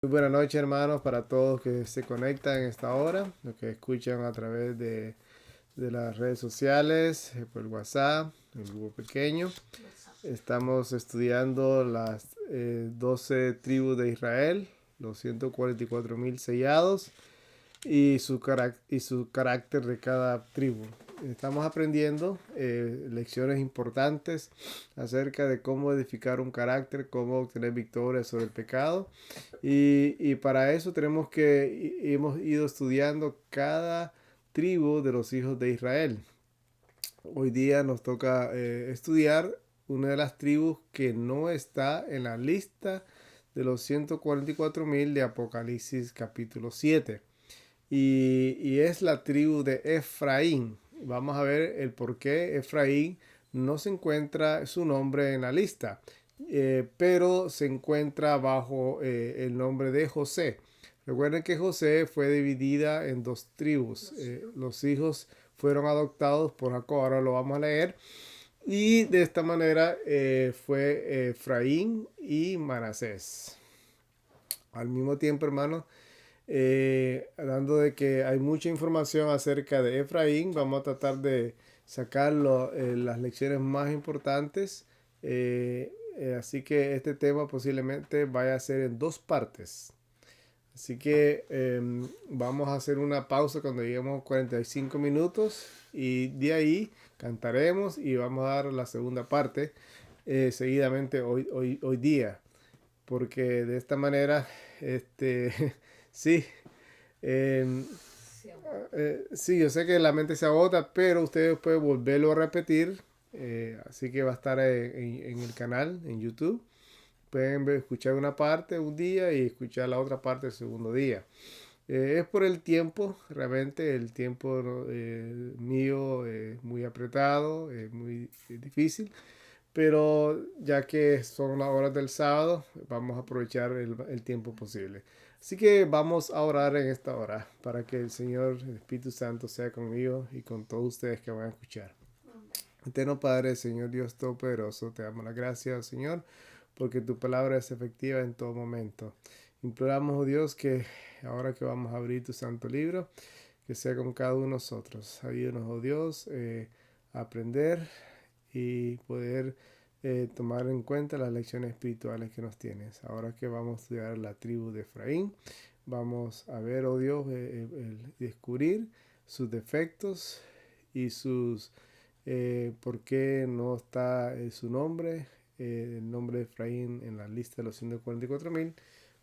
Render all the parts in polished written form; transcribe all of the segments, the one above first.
Muy buenas noches, hermanos, para todos que se conectan en esta hora, los que escuchan a través de las redes sociales, por WhatsApp, el grupo pequeño. Estamos estudiando las 12 tribus de Israel, los 144,000 sellados y su carácter de cada tribu. Estamos aprendiendo lecciones importantes acerca de cómo edificar un carácter, cómo obtener victoria sobre el pecado. Y para eso hemos ido estudiando cada tribu de los hijos de Israel. Hoy día nos toca estudiar una de las tribus que no está en la lista de los 144,000 de Apocalipsis capítulo 7. Y es la tribu de Efraín. Vamos a ver el por qué Efraín no se encuentra su nombre en la lista, pero se encuentra bajo el nombre de José. Recuerden que José fue dividida en dos tribus. Los hijos fueron adoptados por Jacob, ahora lo vamos a leer. Y de esta manera fue Efraín y Manasés. Al mismo tiempo, hermanos, dando de que hay mucha información acerca de Efraín, vamos a tratar de sacar las lecciones más importantes. Así que este tema posiblemente vaya a ser en dos partes. Así que vamos a hacer una pausa cuando lleguemos a 45 minutos y de ahí cantaremos y vamos a dar la segunda parte seguidamente hoy día. Porque de esta manera, sí, eh, sí, yo sé que la mente se agota, pero ustedes pueden volverlo a repetir. Así que va a estar en el canal, en YouTube. Pueden escuchar una parte un día y escuchar la otra parte el segundo día. Es por el tiempo, realmente el tiempo mío es muy apretado, es muy difícil. Pero ya que son las horas del sábado, vamos a aprovechar el tiempo posible. Así que vamos a orar en esta hora para que el Señor, el Espíritu Santo, sea conmigo y con todos ustedes que van a escuchar. Eterno Padre, Señor Dios Todopoderoso, te damos las gracias, Señor, porque tu palabra es efectiva en todo momento. Imploramos, oh Dios, que ahora que vamos a abrir tu santo libro, que sea con cada uno de nosotros. Ayúdanos, oh Dios, a aprender y poder tomar en cuenta las lecciones espirituales que nos tienes. Ahora que vamos a estudiar la tribu de Efraín, vamos a ver, oh Dios, descubrir sus defectos y sus por qué no está su nombre, el nombre de Efraín en la lista de los 144,000.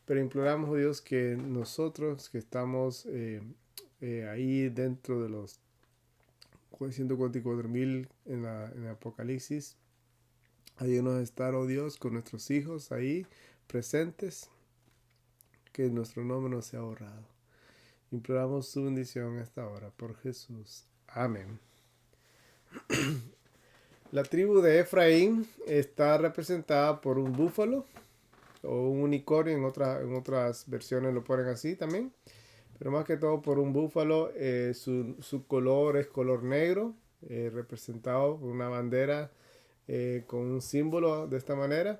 Pero imploramos, oh Dios, que nosotros que estamos ahí dentro de los 144,000 en el Apocalipsis, ayúdanos a estar, oh Dios, con nuestros hijos ahí presentes, que nuestro nombre no sea borrado. Imploramos su bendición a esta hora por Jesús. Amén. La tribu de Efraín está representada por un búfalo o un unicornio, en otras versiones lo ponen así también, pero más que todo por un búfalo. Su color es color negro, representado por una bandera con un símbolo de esta manera.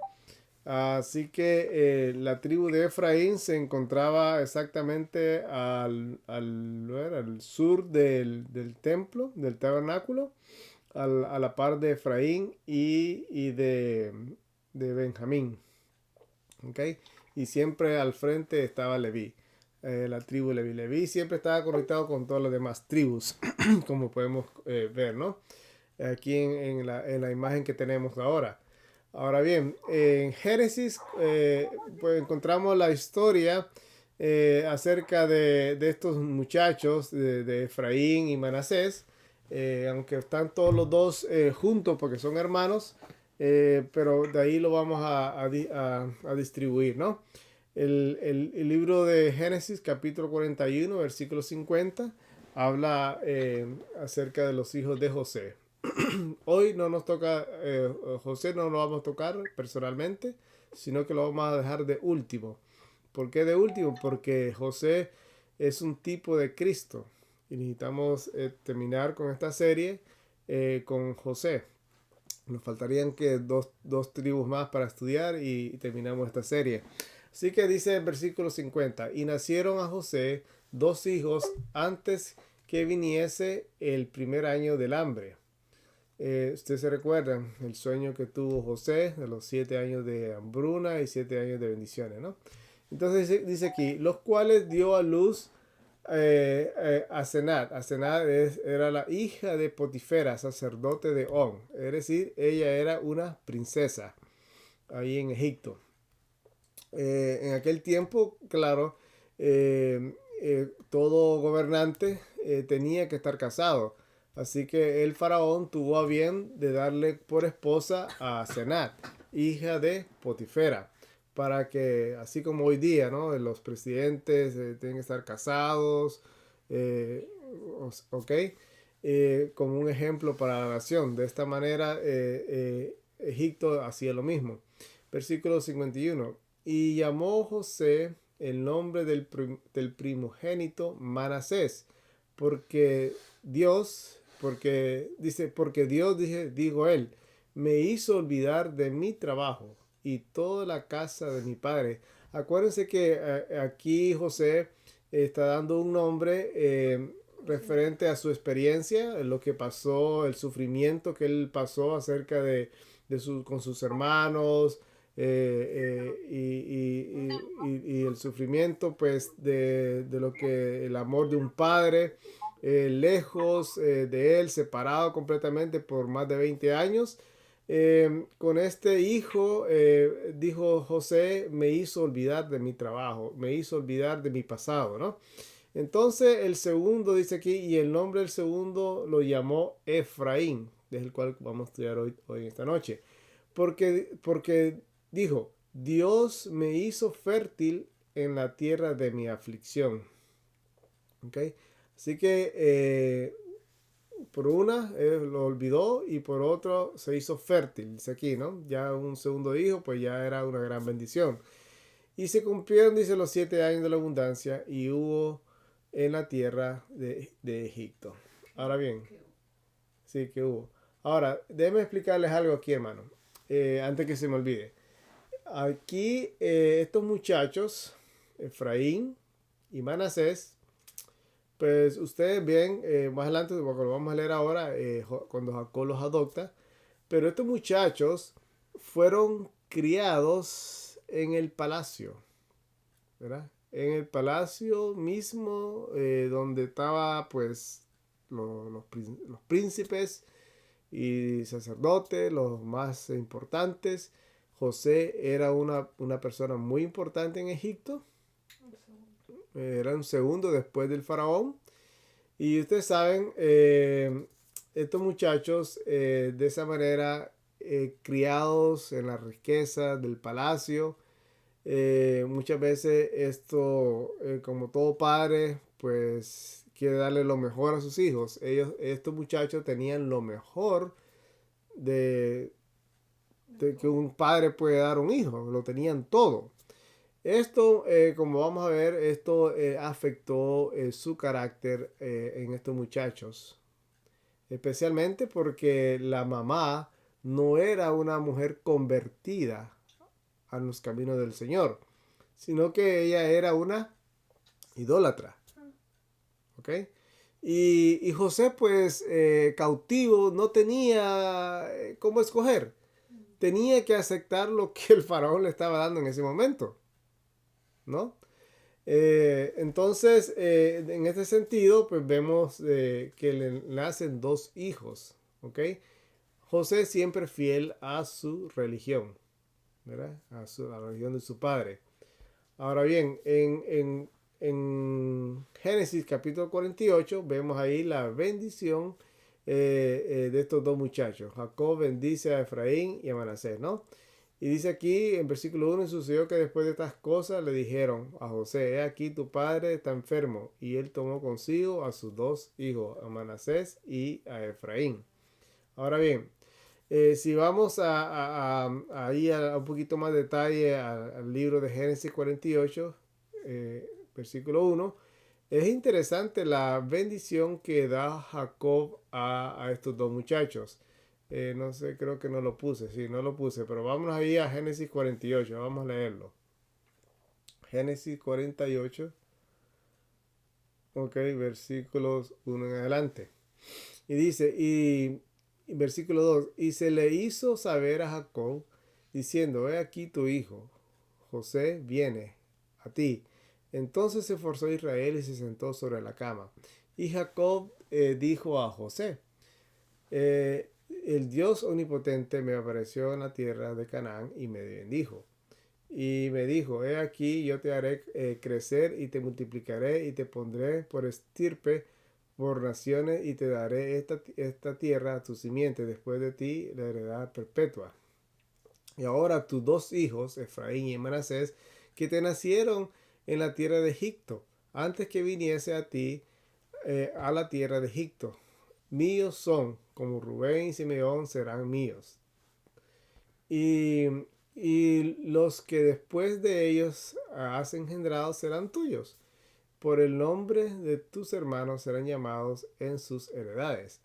Así que la tribu de Efraín se encontraba exactamente al sur del templo, del tabernáculo, a la par de Efraín y de Benjamín. ¿Okay? Y siempre al frente estaba Leví, la tribu Leví. Leví siempre estaba conectado con todas las demás tribus, como podemos ver, ¿no? Aquí en la imagen que tenemos ahora. Ahora bien, en Génesis pues encontramos la historia acerca de estos muchachos de Efraín y Manasés, aunque están todos los dos juntos porque son hermanos, pero de ahí lo vamos a distribuir, ¿no? El libro de Génesis, capítulo 41, versículo 50, habla acerca de los hijos de José. Hoy no nos toca, José no lo vamos a tocar personalmente, sino que lo vamos a dejar de último. ¿Por qué de último? Porque José es un tipo de Cristo y necesitamos terminar con esta serie con José. Nos faltarían que dos tribus más para estudiar y terminamos esta serie. Así que dice el versículo 50, y nacieron a José 2 hijos antes que viniese el primer año del hambre. Ustedes se recuerdan el sueño que tuvo José de los 7 años de hambruna y 7 años de bendiciones, ¿no? Entonces dice aquí, los cuales dio a luz a Senat. A Senat era la hija de Potifera, sacerdote de On. Es decir, ella era una princesa ahí en Egipto. En aquel tiempo, claro, todo gobernante tenía que estar casado. Así que el faraón tuvo a bien de darle por esposa a Senat, hija de Potifera, para que, así como hoy día, ¿no? Los presidentes tienen que estar casados, eh, ¿ok? Como un ejemplo para la nación. De esta manera, Egipto hacía lo mismo. Versículo 51. Y llamó José el nombre del primogénito Manasés, porque Dios, dijo él, me hizo olvidar de mi trabajo y toda la casa de mi padre. Acuérdense que aquí José está dando un nombre referente a su experiencia, lo que pasó, el sufrimiento que él pasó acerca con sus hermanos, y el sufrimiento pues de lo que el amor de un padre lejos de él, separado completamente por más de 20 años. Con este hijo, dijo José, me hizo olvidar de mi trabajo, me hizo olvidar de mi pasado, ¿no? Entonces el segundo dice aquí, y el nombre del segundo lo llamó Efraín, desde el cual vamos a estudiar hoy en esta noche. Porque dijo, Dios me hizo fértil en la tierra de mi aflicción. ¿Ok? Así que por una lo olvidó y por otro se hizo fértil, dice aquí, ¿no? Ya un segundo hijo, pues ya era una gran bendición. Y se cumplieron, dice, los 7 años de la abundancia y hubo en la tierra de Egipto. Ahora bien, sí que hubo. Ahora, déjenme explicarles algo aquí, hermano, antes que se me olvide. Aquí estos muchachos, Efraín y Manasés, pues ustedes ven, más adelante, lo vamos a leer ahora, cuando Jacob los adopta, pero estos muchachos fueron criados en el palacio, ¿verdad? En el palacio mismo, donde estaba pues los príncipes y sacerdotes, los más importantes. José era una persona muy importante en Egipto. Era un segundo después del faraón. Y ustedes saben, estos muchachos de esa manera, criados en la riqueza del palacio, muchas veces esto, como todo padre, pues quiere darle lo mejor a sus hijos. Estos muchachos tenían lo mejor de, de que un padre puede dar a un hijo, lo tenían todo. Esto, como vamos a ver, esto afectó su carácter en estos muchachos, especialmente porque la mamá no era una mujer convertida a los caminos del Señor, sino que ella era una idólatra. ¿Ok? Y José, pues, cautivo, no tenía cómo escoger. Tenía que aceptar lo que el faraón le estaba dando en ese momento, ¿no? Entonces, en este sentido, pues vemos que le nacen 2 hijos, ¿ok? José siempre fiel a su religión, ¿verdad? A la religión de su padre. Ahora bien, en Génesis capítulo 48 vemos ahí la bendición de estos 2 muchachos. Jacob bendice a Efraín y a Manasés, ¿no? Y dice aquí en versículo 1, sucedió que después de estas cosas le dijeron a José, he aquí tu padre está enfermo. Y él tomó consigo a sus 2 hijos, a Manasés y a Efraín. Ahora bien, si vamos ahí a un poquito más detalle al libro de Génesis 48, versículo 1, es interesante la bendición que da Jacob a estos 2 muchachos. No sé, creo que no lo puse, sí, no lo puse, pero vámonos ahí a Génesis 48, vamos a leerlo. Génesis 48, ok, versículos 1 en adelante. Y dice, y versículo 2, y se le hizo saber a Jacob, diciendo, he aquí tu hijo, José viene a ti. Entonces se forzó Israel y se sentó sobre la cama. Y Jacob dijo a José, el Dios omnipotente me apareció en la tierra de Canaán y me bendijo. Y me dijo, he aquí yo te haré crecer y te multiplicaré y te pondré por estirpe por naciones y te daré esta tierra a tu simiente, después de ti la heredad perpetua. Y ahora tus dos hijos, Efraín y Manasés, que te nacieron en la tierra de Egipto, antes que viniese a ti a la tierra de Egipto, míos son, como Rubén y Simeón serán míos. Y, y los que después de ellos has engendrado serán tuyos. Por el nombre de tus hermanos serán llamados en sus heredades.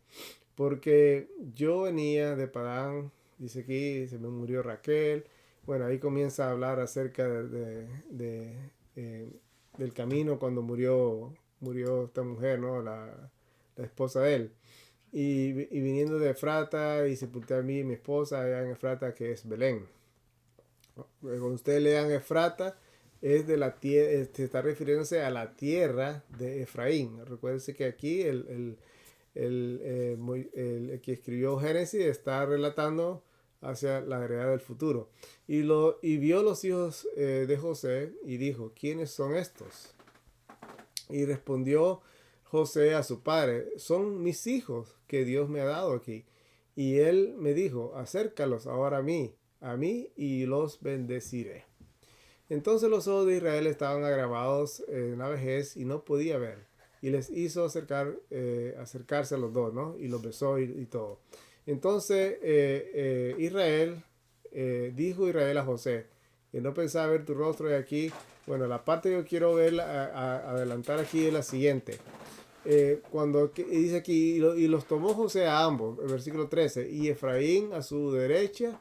Porque yo venía de Padán, dice aquí, se me murió Raquel. Bueno, ahí comienza a hablar acerca del camino cuando murió esta mujer, ¿no? La esposa de él. Y viniendo de Efrata y sepulté a mí y mi esposa allá en Efrata, que es Belén. Cuando ustedes lean Efrata, es de la tierra, se está refiriéndose a la tierra de Efraín. Recuérdense que aquí el que escribió Génesis está relatando hacia la heredad del futuro. Y vio los hijos de José y dijo, ¿quiénes son estos? Y respondió José a su padre, son mis hijos que Dios me ha dado aquí. Y él me dijo, acércalos ahora a mí y los bendeciré. Entonces los ojos de Israel estaban agravados en la vejez y no podía ver. Y les hizo acercarse a los dos, ¿no? Y los besó y todo. Entonces dijo Israel a José, que no pensaba ver tu rostro de aquí. Bueno, la parte que yo quiero ver, adelantar aquí es la siguiente. Cuando dice aquí, y los tomó José a ambos, el versículo 13, y Efraín a su derecha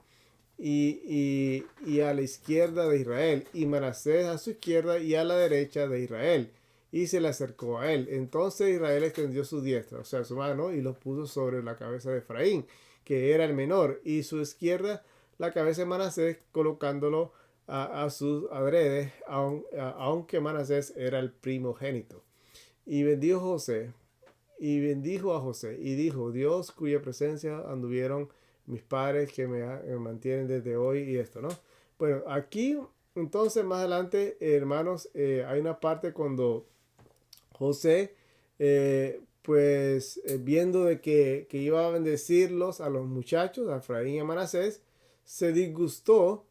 y a la izquierda de Israel, y Manasés a su izquierda y a la derecha de Israel, y se le acercó a él. Entonces Israel extendió su diestra, o sea, su mano, y los puso sobre la cabeza de Efraín, que era el menor, y su izquierda la cabeza de Manasés, colocándolo a sus adredes, aunque Manasés era el primogénito. Y bendijo a José, y dijo, Dios cuya presencia anduvieron mis padres que me mantienen desde hoy y esto, ¿no? Bueno, aquí, entonces, más adelante, hermanos, hay una parte cuando José, viendo de que iba a bendecirlos a los muchachos, a Efraín y a Manasés, se disgustó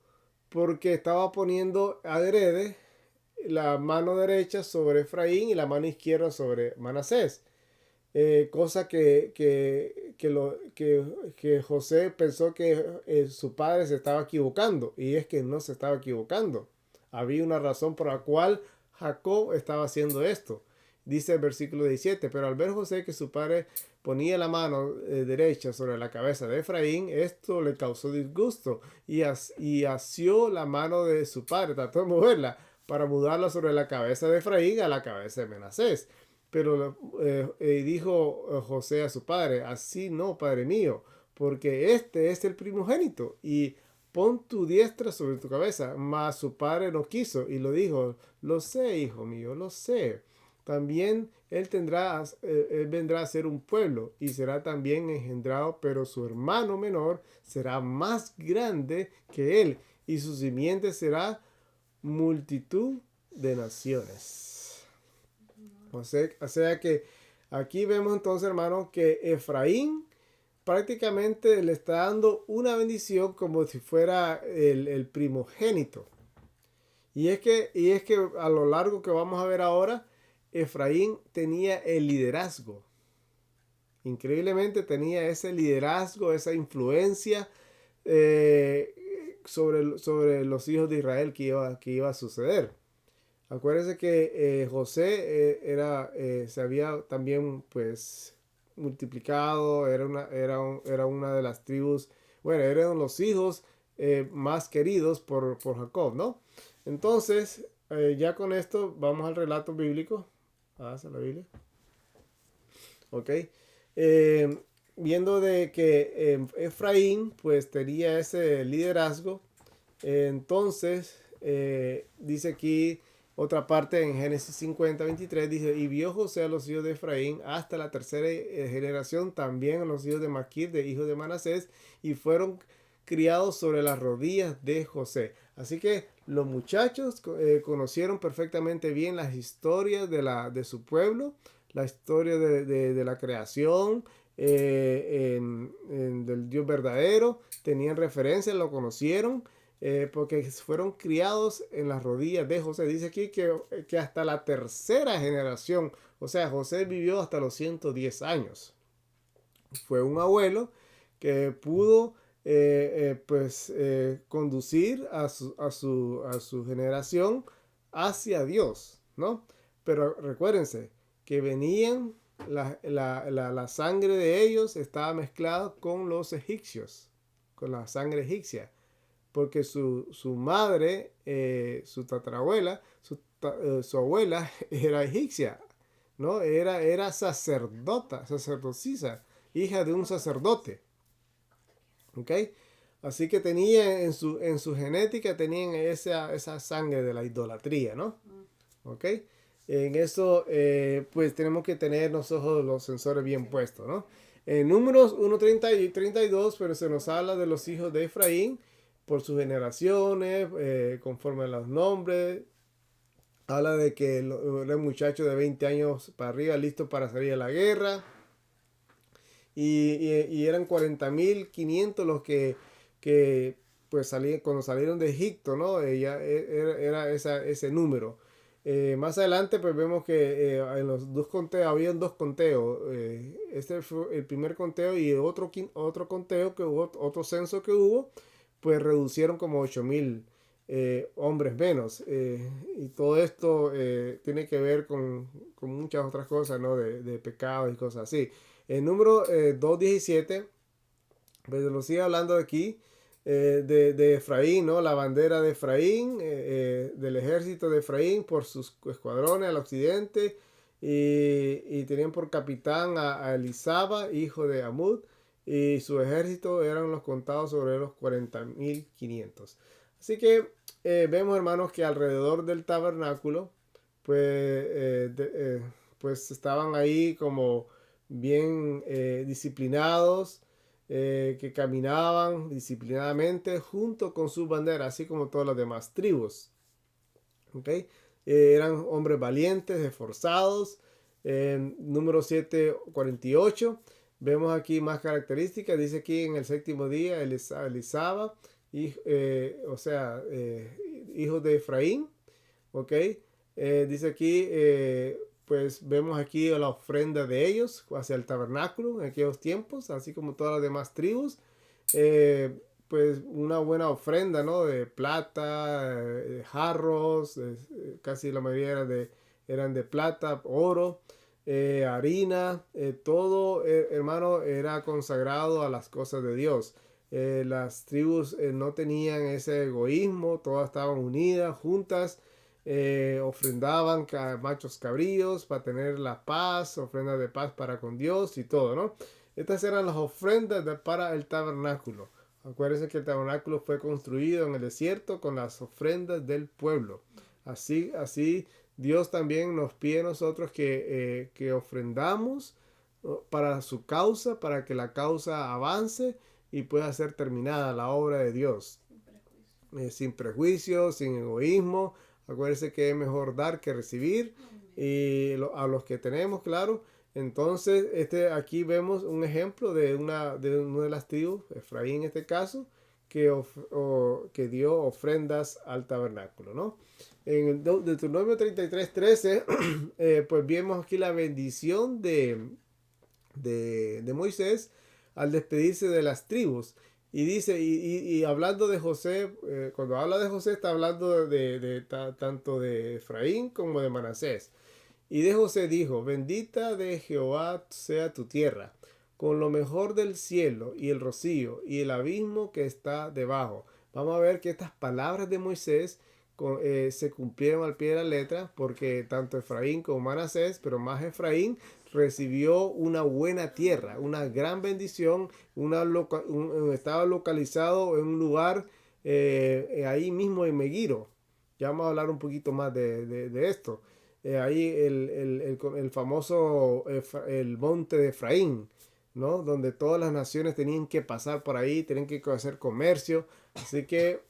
porque estaba poniendo adrede la mano derecha sobre Efraín y la mano izquierda sobre Manasés. Cosa que José pensó que su padre se estaba equivocando, y es que no se estaba equivocando. Había una razón por la cual Jacob estaba haciendo esto. Dice el versículo 17, pero al ver José que su padre ponía la mano derecha sobre la cabeza de Efraín, esto le causó disgusto y asió la mano de su padre, trató de moverla para mudarla sobre la cabeza de Efraín a la cabeza de Manasés. Pero dijo José a su padre, así no, padre mío, porque este es el primogénito, y pon tu diestra sobre tu cabeza. Mas su padre no quiso, y lo dijo, lo sé, hijo mío, lo sé. También él vendrá a ser un pueblo, y será también engendrado, pero su hermano menor será más grande que él, y su simiente será multitud de naciones. O sea que aquí vemos entonces, hermano, que Efraín prácticamente le está dando una bendición como si fuera el primogénito. Y es que a lo largo que vamos a ver ahora, Efraín tenía el liderazgo. Increíblemente tenía ese liderazgo, esa influencia sobre los hijos de Israel que iba a suceder. Acuérdense que José se había también pues multiplicado, era una de las tribus, bueno, eran los hijos más queridos por Jacob, ¿no? Entonces, ya con esto vamos al relato bíblico. A la Biblia. Ok. Eh, Viendo de que Efraín pues tenía ese liderazgo, entonces dice aquí otra parte en Génesis 50:23, dice, y vio José a los hijos de Efraín hasta la tercera generación, también a los hijos de Maquir, de hijos de Manasés, y fueron criados sobre las rodillas de José. Así que los muchachos conocieron perfectamente bien las historias de su pueblo, la historia de la creación, del Dios verdadero, tenían referencias, lo conocieron, porque fueron criados en las rodillas de José. Dice aquí que hasta la tercera generación, o sea, José vivió hasta los 110 años. Fue un abuelo que pudo conducir a su generación hacia Dios, ¿no? Pero recuérdense que venían, la sangre de ellos estaba mezclada con los egipcios, con la sangre egipcia, porque su madre, su tatarabuela, su abuela era egipcia, ¿no? Era sacerdotisa, hija de un sacerdote, ¿ok? Así que tenía en su genética, tenían esa sangre de la idolatría, ¿no? ¿Ok? En eso, pues tenemos que tener nosotros los sensores bien puestos, ¿no? En Números 1:30 y 32, pero se nos habla de los hijos de Efraín por sus generaciones, conforme a los nombres. Habla de que era un muchacho de 20 años para arriba, listo para salir a la guerra. Y eran 40.500 los que pues cuando salieron de Egipto, ¿no? Era ese número. Más adelante pues vemos que en los dos conteos, habían dos conteos. Este fue el primer conteo y otro conteo que hubo, otro censo que hubo, pues reducieron como 8.000 hombres menos. Y todo esto tiene que ver con muchas otras cosas, ¿no? De pecados y cosas así. El número 2:17, pues lo sigue hablando aquí, de Efraín, ¿no? La bandera de Efraín, del ejército de Efraín por sus escuadrones al occidente, y tenían por capitán a Elisaba, hijo de Amud, y su ejército eran los contados sobre los 40.500. Así que vemos, hermanos, que alrededor del tabernáculo, pues, pues estaban ahí como bien disciplinados, que caminaban disciplinadamente junto con sus banderas, así como todas las demás tribus. ¿Okay? Eran hombres valientes, esforzados. Número 7:48. Vemos aquí más características. Dice aquí en el séptimo día, Elisaba, o sea, hijos de Efraín. ¿Ok? Dice aquí, pues vemos aquí la ofrenda de ellos hacia el tabernáculo en aquellos tiempos, así como todas las demás tribus. Eh, pues una buena ofrenda, ¿no? De plata, de jarros, casi la mayoría eran de plata, oro, harina, todo, hermano, era consagrado a las cosas de Dios. Las tribus no tenían ese egoísmo, todas estaban unidas, juntas, ofrendaban machos cabríos para tener la paz, ofrendas de paz para con Dios y todo, ¿no? Estas eran las ofrendas para el tabernáculo. Acuérdense que el tabernáculo fue construido en el desierto con las ofrendas del pueblo. Así Dios también nos pide a nosotros que ofrendamos para su causa, para que la causa avance y pueda ser terminada la obra de Dios. Sin prejuicios, sin egoísmo. Acuérdense que es mejor dar que recibir. Y a los que tenemos, claro. Entonces, aquí vemos un ejemplo de una de las tribus, Efraín en este caso, que dio ofrendas al tabernáculo, ¿no? En el Deuteronomio 33:13, pues vemos aquí la bendición de Moisés al despedirse de las tribus. Y dice, y hablando de José, cuando habla de José está hablando tanto de Efraín como de Manasés. Y de José dijo, bendita de Jehová sea tu tierra, con lo mejor del cielo y el rocío y el abismo que está debajo. Vamos a ver que estas palabras de Moisés se cumplieron al pie de la letra, porque tanto Efraín como Manasés, pero más Efraín, recibió una buena tierra, una gran bendición, estaba localizado en un lugar ahí mismo en Megiro. Ya vamos a hablar un poquito más de esto. Ahí el famoso el monte de Efraín, ¿no? Donde todas las naciones tenían que pasar por ahí, tenían que hacer comercio. Así que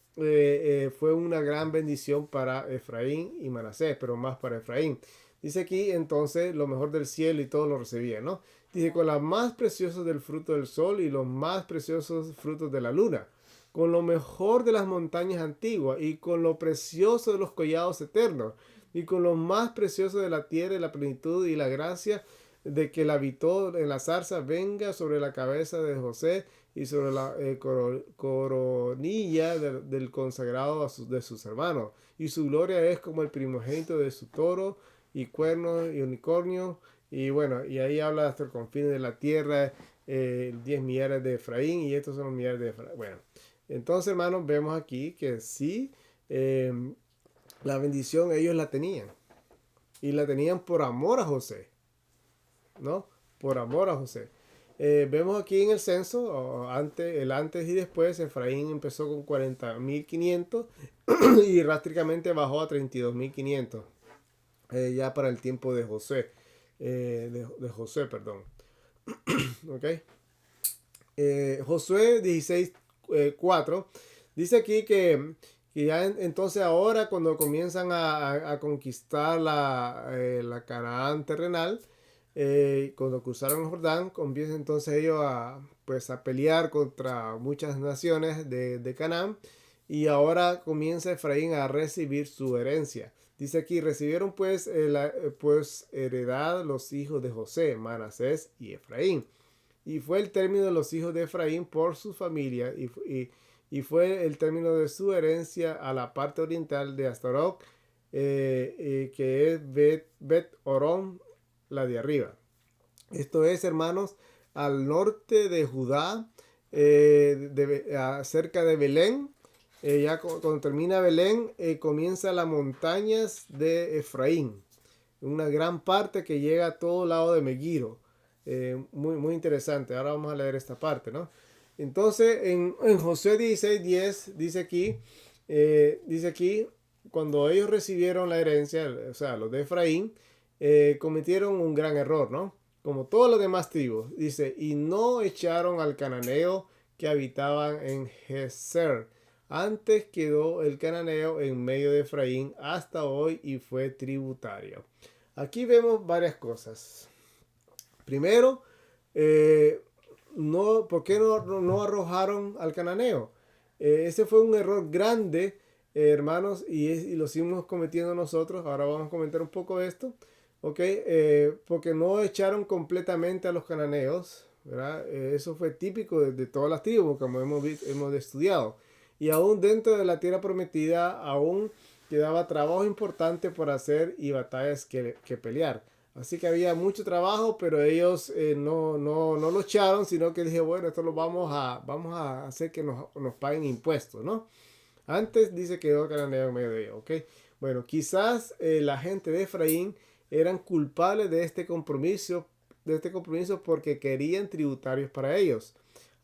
fue una gran bendición para Efraín y Manasés, pero más para Efraín. Dice aquí entonces lo mejor del cielo y todo lo recibía, ¿no? Dice con las más preciosas del fruto del sol y los más preciosos frutos de la luna, con lo mejor de las montañas antiguas y con lo precioso de los collados eternos y con lo más precioso de la tierra y la plenitud y la gracia de que la habitó en la zarza venga sobre la cabeza de José y sobre la coronilla del consagrado de sus hermanos. Y su gloria es como el primogénito de su toro y cuernos y unicornio. Y bueno, y ahí habla hasta el confín de la tierra, 10 millares de Efraín, y estos son los millares de Efraín. Bueno, entonces hermanos, vemos aquí que sí, la bendición ellos la tenían. Y la tenían por amor a José, ¿no? Por amor a José. Vemos aquí en el censo, el antes y después, Efraín empezó con 40.500 y drásticamente bajó a 32.500, ya para el tiempo de José, de José, perdón. ¿Ok? Josué 16:4 dice aquí que ya entonces ahora cuando comienzan a conquistar la Canaán terrenal, cuando cruzaron el Jordán, comienzan entonces ellos pues, a pelear contra muchas naciones de Canaán, y ahora comienza Efraín a recibir su herencia. Dice aquí, recibieron pues heredad los hijos de José, Manasés y Efraín. Y fue el término de los hijos de Efraín por su familia y fue el término de su herencia a la parte oriental de Astarot, que es Bet Orón, la de arriba. Esto es, hermanos, al norte de Judá, cerca de Belén. Ya cuando termina Belén, comienza las montañas de Efraín. Una gran parte que llega a todo lado de Megiro. Muy, muy interesante. Ahora vamos a leer esta parte, ¿no? Entonces, en Josué 16:10 dice aquí, cuando ellos recibieron la herencia, o sea, los de Efraín, cometieron un gran error, ¿no? Como todos los demás tribus. Dice, y no echaron al cananeo que habitaban en Geser. Antes quedó el cananeo en medio de Efraín hasta hoy y fue tributario. Aquí vemos varias cosas. Primero, ¿por qué no arrojaron al cananeo? Ese fue un error grande, hermanos, y lo seguimos cometiendo nosotros. Ahora vamos a comentar un poco de esto. Porque no echaron completamente a los cananeos, ¿verdad? Eso fue típico de todas las tribus, como hemos estudiado. Y aún dentro de la tierra prometida, aún quedaba trabajo importante por hacer y batallas que pelear. Así que había mucho trabajo, pero ellos no lo echaron, sino que dije, bueno, esto lo vamos a hacer que nos paguen impuestos, ¿no? Antes dice que quedó cananeo en medio de ellos, ¿ok? Bueno, quizás la gente de Efraín eran culpables de este compromiso porque querían tributarios para ellos.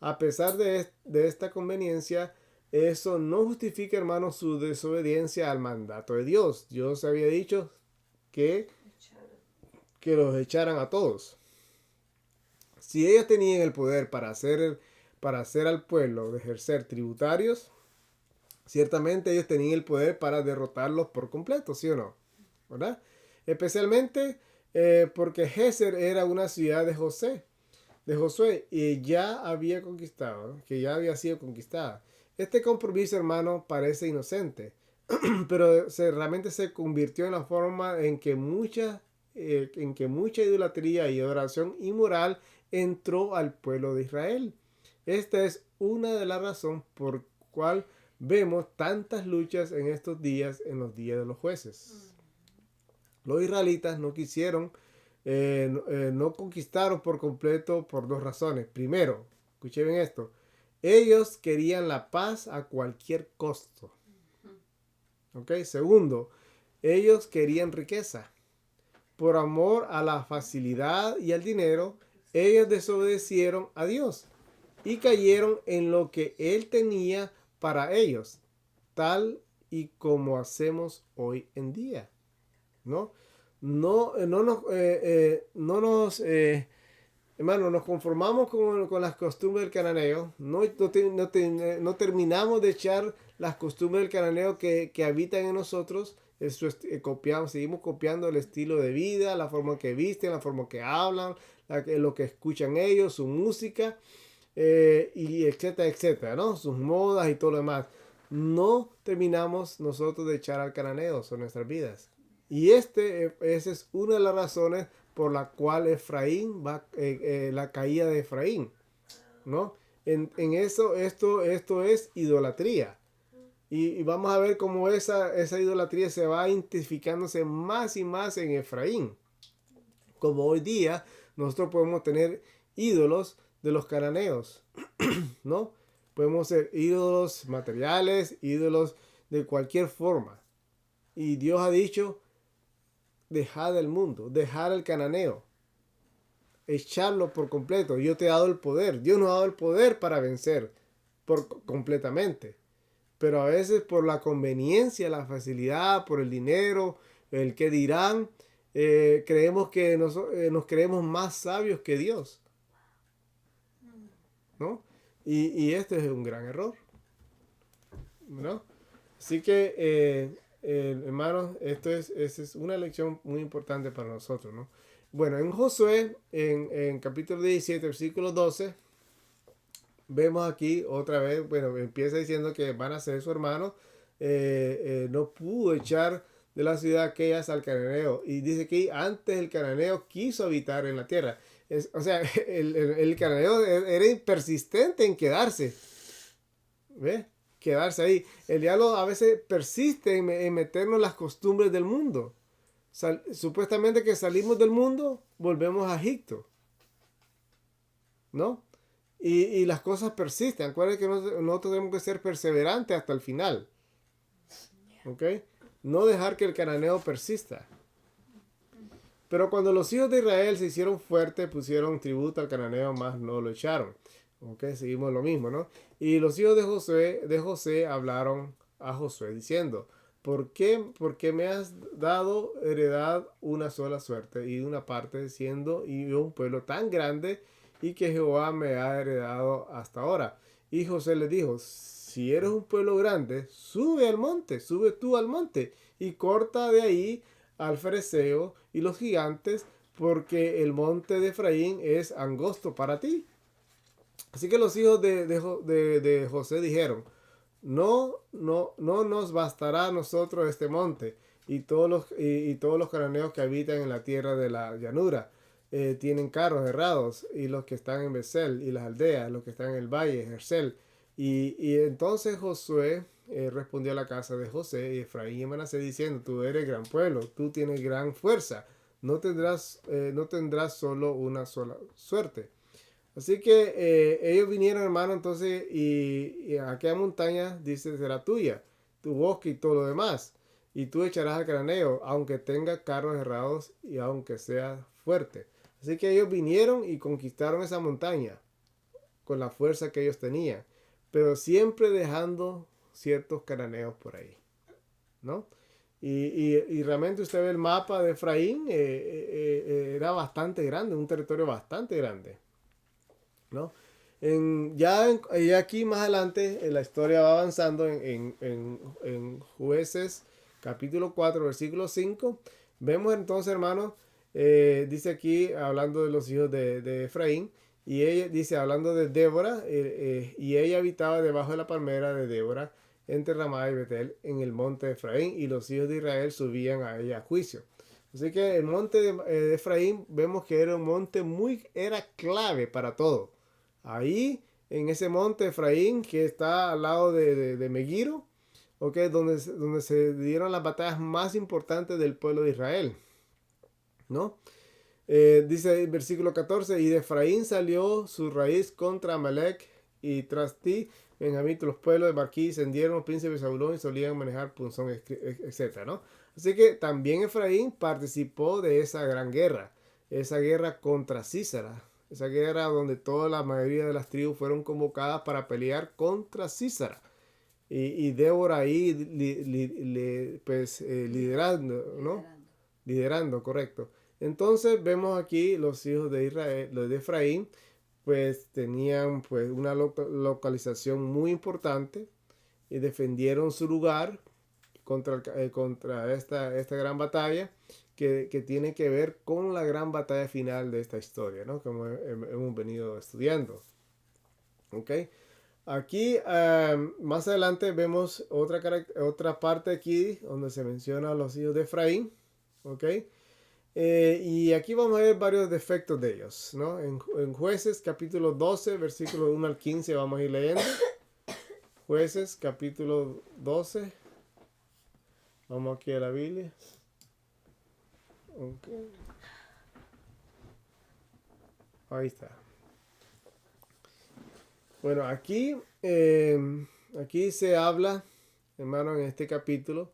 A pesar de esta conveniencia, eso no justifica, hermanos, su desobediencia al mandato de Dios. Dios había dicho que los echaran a todos. Si ellos tenían el poder para hacer al pueblo de ejercer tributarios, ciertamente ellos tenían el poder para derrotarlos por completo, ¿sí o no? ¿Verdad? Especialmente porque Geser era una ciudad de Josué, y ya había conquistado, que ya había sido conquistada. Este compromiso, hermano, parece inocente, pero realmente se convirtió en la forma en que mucha idolatría y adoración inmoral entró al pueblo de Israel. Esta es una de las razones por cual vemos tantas luchas en estos días, en los días de los jueces. Los israelitas no quisieron, no conquistaron por completo por dos razones. Primero, escuchen bien esto, ellos querían la paz a cualquier costo. ¿Ok? Segundo, ellos querían riqueza. Por amor a la facilidad y al dinero, ellos desobedecieron a Dios y cayeron en lo que Él tenía para ellos, tal y como hacemos hoy en día, ¿no? Hermano, nos conformamos con las costumbres del cananeo, no terminamos de echar las costumbres del cananeo que habitan en nosotros. Seguimos copiando el estilo de vida, la forma que visten, la forma que hablan, lo que escuchan ellos, su música, y etcétera, etcétera, ¿no? Sus modas y todo lo demás. No terminamos nosotros de echar al cananeo sobre nuestras vidas. Y esa es una de las razones por la cual Efraín la caída de Efraín, ¿no? En eso, esto es idolatría. Y vamos a ver cómo esa idolatría se va intensificándose más y más en Efraín. Como hoy día nosotros podemos tener ídolos de los cananeos, ¿no? Podemos ser ídolos materiales, ídolos de cualquier forma. Y Dios ha dicho, dejad el mundo, dejad el cananeo, echarlo por completo. Yo te he dado el poder. Dios nos ha dado el poder para vencer completamente. Pero a veces por la conveniencia, la facilidad, por el dinero, el que dirán, creemos que nos creemos más sabios que Dios, ¿no? Y este es un gran error, ¿no? Así que, hermanos, esta es una lección muy importante para nosotros, ¿no? Bueno, en Josué, en capítulo 17, versículo 12, vemos aquí otra vez, bueno, empieza diciendo que van a ser su hermano, no pudo echar de la ciudad aquellas al cananeo. Y dice que antes el cananeo quiso habitar en la tierra. O sea, el cananeo era persistente en quedarse. ¿Ve? Quedarse ahí. El diablo a veces persiste en meternos las costumbres del mundo. Supuestamente que salimos del mundo, volvemos a Egipto, ¿no? Y las cosas persisten. Acuérdense que nosotros tenemos que ser perseverantes hasta el final. ¿Ok? No dejar que el cananeo persista. Pero cuando los hijos de Israel se hicieron fuertes, pusieron tributo al cananeo, más no lo echaron. ¿Ok? Seguimos lo mismo, ¿no? Y los hijos de José hablaron a Josué diciendo, ¿por qué me has dado heredad una sola suerte y una parte siendo y un pueblo tan grande y que Jehová me ha heredado hasta ahora? Y José le dijo, si eres un pueblo grande, sube tú al monte y corta de ahí al fereceo y los gigantes, porque el monte de Efraín es angosto para ti. Así que los hijos de José dijeron, no nos bastará a nosotros este monte y todos los cananeos que habitan en la tierra de la llanura. Tienen carros errados y los que están en Besel y las aldeas, los que están en el valle, Jersel. Y entonces Josué respondió a la casa de José y Efraín y Manasés diciendo, tú eres gran pueblo, tú tienes gran fuerza, no tendrás solo una sola suerte. Así que ellos vinieron, hermano, entonces, y aquella montaña, dice, será tuya, tu bosque y todo lo demás. Y tú echarás al cananeo, aunque tenga carros errados y aunque sea fuerte. Así que ellos vinieron y conquistaron esa montaña con la fuerza que ellos tenían, pero siempre dejando ciertos cananeos por ahí, ¿no? Y realmente usted ve el mapa de Efraín, era bastante grande, un territorio bastante grande, ¿no? Y aquí más adelante la historia va avanzando en Jueces capítulo 4 versículo 5. Vemos entonces, hermanos, dice aquí hablando de los hijos de Efraín, y ella dice hablando de Débora, y ella habitaba debajo de la palmera de Débora entre Ramá y Betel en el monte de Efraín, y los hijos de Israel subían a ella a juicio. Así que el monte de Efraín vemos que era un monte era clave para todo. Ahí, en ese monte Efraín, que está al lado de Megiro, okay, donde se dieron las batallas más importantes del pueblo de Israel, ¿no? Dice el versículo 14, y de Efraín salió su raíz contra Amalek, y tras ti Benjamín, los pueblos de Marquí descendieron los príncipes de Zabulón y solían manejar punzón, etcétera, ¿no? Así que también Efraín participó de esa guerra contra Císara, esa guerra donde toda la mayoría de las tribus fueron convocadas para pelear contra Císara. Y Débora ahí liderando, ¿no? Liderando, correcto. Entonces vemos aquí los hijos de Israel, los de Efraín, pues tenían pues una localización muy importante y defendieron su lugar contra esta gran batalla que tiene que ver con la gran batalla final de esta historia, ¿no? Como hemos venido estudiando. ¿Ok? Aquí más adelante vemos otra parte aquí donde se menciona a los hijos de Efraín. ¿Ok? Y aquí vamos a ver varios defectos de ellos, ¿no? En Jueces capítulo 12, versículos 1 al 15 vamos a ir leyendo. Jueces capítulo 12. Vamos aquí a la Biblia. Okay. Ahí está. Bueno, aquí se habla, hermano, en este capítulo,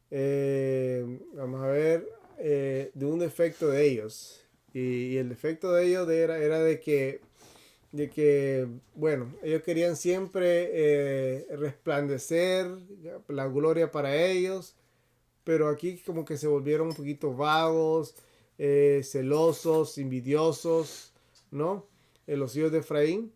vamos a ver, de un defecto de ellos. Y el defecto de ellos era de que, bueno, ellos querían siempre resplandecer la gloria para ellos, pero aquí como que se volvieron un poquito vagos, celosos, envidiosos, ¿no? Los hijos de Efraín.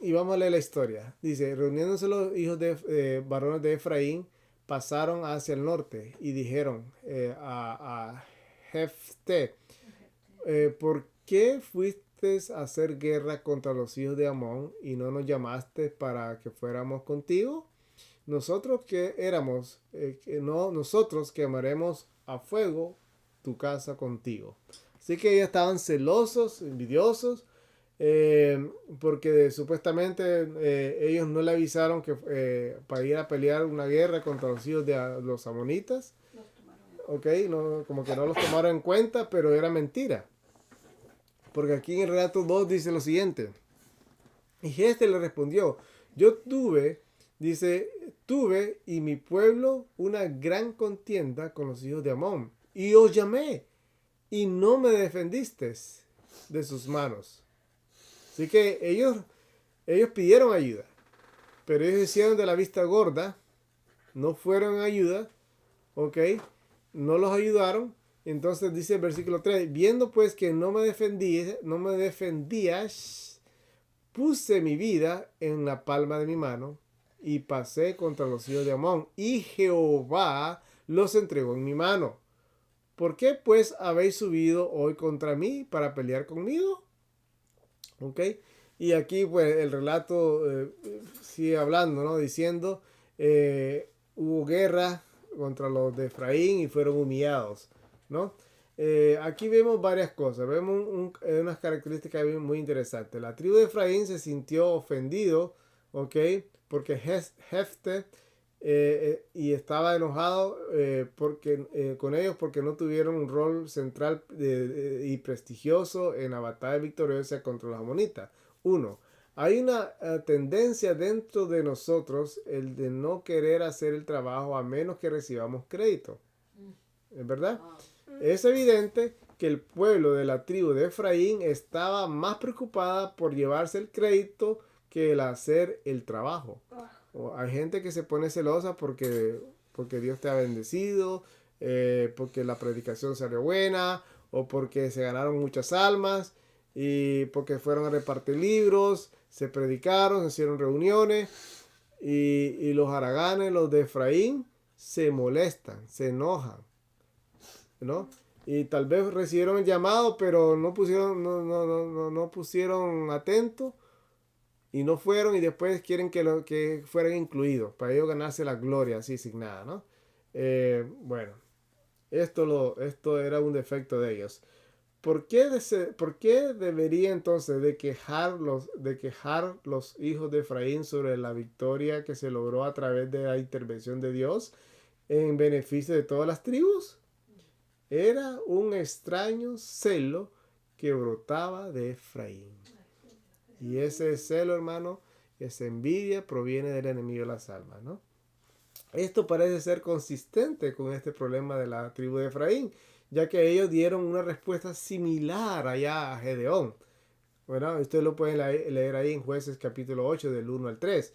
Y vamos a leer la historia. Dice, reuniéndose los hijos de varones de Efraín, pasaron hacia el norte y dijeron a Jefté, ¿por qué fuiste a hacer guerra contra los hijos de Amón y no nos llamaste para que fuéramos contigo? Nosotros nosotros quemaremos a fuego tu casa contigo. Así que ellos estaban celosos, envidiosos, porque supuestamente ellos no le avisaron que para ir a pelear una guerra contra los hijos de los amonitas. Okay, no, como que no los tomaron en cuenta, pero era mentira. Porque aquí en el relato 2 dice lo siguiente. Y este le respondió, tuve y mi pueblo una gran contienda con los hijos de Amón. Y os llamé y no me defendisteis de sus manos. Así que ellos pidieron ayuda, pero ellos hicieron de la vista gorda, no fueron en ayuda, ¿ok? No los ayudaron. Entonces dice el versículo 3, viendo pues que no me defendías, puse mi vida en la palma de mi mano y pasé contra los hijos de Amón, y Jehová los entregó en mi mano. ¿Por qué pues habéis subido hoy contra mí para pelear conmigo? ¿Ok? Y aquí pues el relato sigue hablando, ¿no? Diciendo, hubo guerra contra los de Efraín y fueron humillados, ¿no? Aquí vemos varias cosas, vemos unas características muy interesantes. La tribu de Efraín se sintió ofendido, ¿ok? Porque Jefté y estaba enojado con ellos porque no tuvieron un rol central y prestigioso en la batalla victoriosa contra los amonitas. Hay una tendencia dentro de nosotros el de no querer hacer el trabajo a menos que recibamos crédito. ¿Es verdad? Es evidente que el pueblo de la tribu de Efraín estaba más preocupada por llevarse el crédito que el hacer el trabajo. Hay gente que se pone celosa porque Dios te ha bendecido, porque la predicación salió buena, o porque se ganaron muchas almas, y porque fueron a repartir libros, se predicaron, se hicieron reuniones, y los haraganes, los de Efraín, se molestan, se enojan, ¿no? Y tal vez recibieron el llamado, pero no pusieron atento y no fueron, y después quieren que fueran incluidos para ellos ganarse la gloria así sin nada, ¿no? Bueno, esto era un defecto de ellos. ¿Por qué debería entonces de quejar los hijos de Efraín sobre la victoria que se logró a través de la intervención de Dios en beneficio de todas las tribus? Era un extraño celo que brotaba de Efraín. Y ese celo, hermano, Esa envidia proviene del enemigo de las almas, ¿no? Esto parece ser consistente con este problema de la tribu de Efraín, ya que ellos dieron una respuesta similar allá a Gedeón. Bueno, ustedes lo pueden leer ahí en Jueces capítulo 8 del 1 al 3.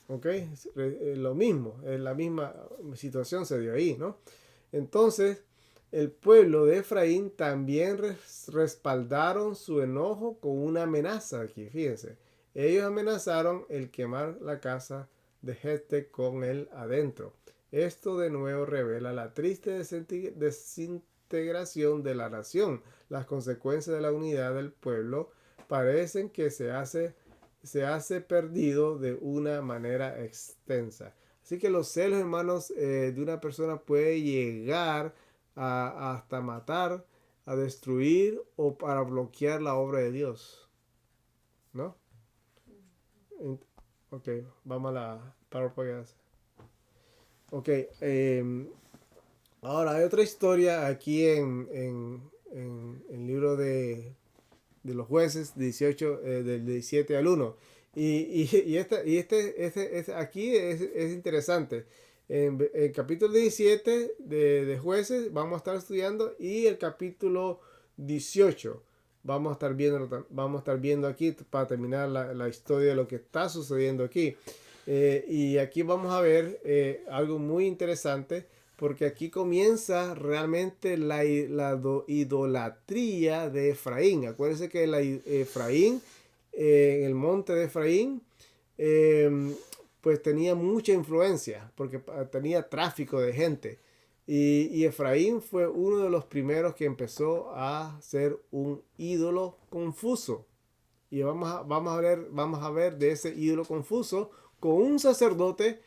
Ok, lo mismo, la misma situación se dio ahí, ¿no? Entonces, el pueblo de Efraín también respaldaron su enojo con una amenaza aquí, fíjense. Ellos amenazaron el quemar la casa de Jeste con él adentro. Esto de nuevo revela la triste desintegración de la nación. Las consecuencias de la unidad del pueblo parecen que se hace perdido de una manera extensa. Así que los celos, hermanos, de una persona puede llegar hasta matar, a destruir o para bloquear la obra de Dios, ¿no? Ok, vamos a la PowerPoint. Ok, ahora hay otra historia aquí en el libro de los jueces 18, del 17 al 1. Aquí es interesante. En el capítulo 17 de jueces vamos a estar estudiando y el capítulo 18 vamos a estar viendo aquí para terminar la historia de lo que está sucediendo aquí. Y aquí vamos a ver algo muy interesante, porque aquí comienza realmente la idolatría de Efraín. Acuérdense que Efraín, en el monte de Efraín, pues tenía mucha influencia, porque tenía tráfico de gente. Y Efraín fue uno de los primeros que empezó a ser un ídolo confuso. Y vamos a ver de ese ídolo confuso con un sacerdote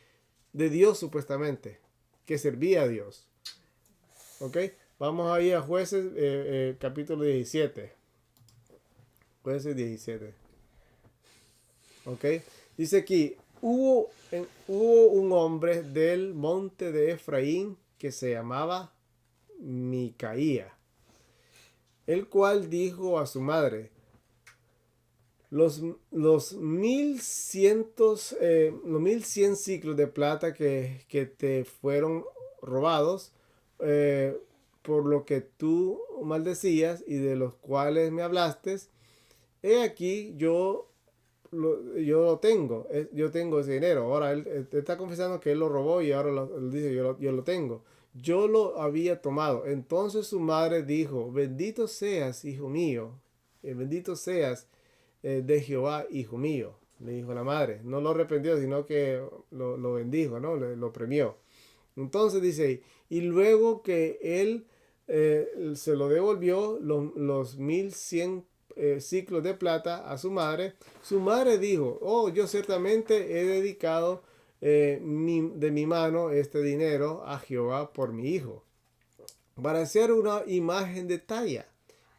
de Dios supuestamente, que servía a Dios. ¿Ok? Vamos a ir a Jueces capítulo 17. Jueces 17. ¿Ok? Dice aquí, hubo un hombre del monte de Efraín que se llamaba Micaía, el cual dijo a su madre: los 1100 ciclos de plata que te fueron robados, por lo que tú maldecías y de los cuales me hablaste, he aquí yo lo tengo, yo tengo ese dinero. Ahora él está confesando que él lo robó y ahora él dice yo lo tengo. Yo lo había tomado. Entonces su madre dijo: bendito seas, hijo mío, bendito seas de Jehová, hijo mío, le dijo la madre. No lo arrepintió, sino que lo bendijo, ¿no? Lo premió. Entonces dice, y luego que él se lo devolvió los 1100 ciclos de plata a su madre dijo: oh, yo ciertamente he dedicado de mi mano este dinero a Jehová por mi hijo, para hacer una imagen de talla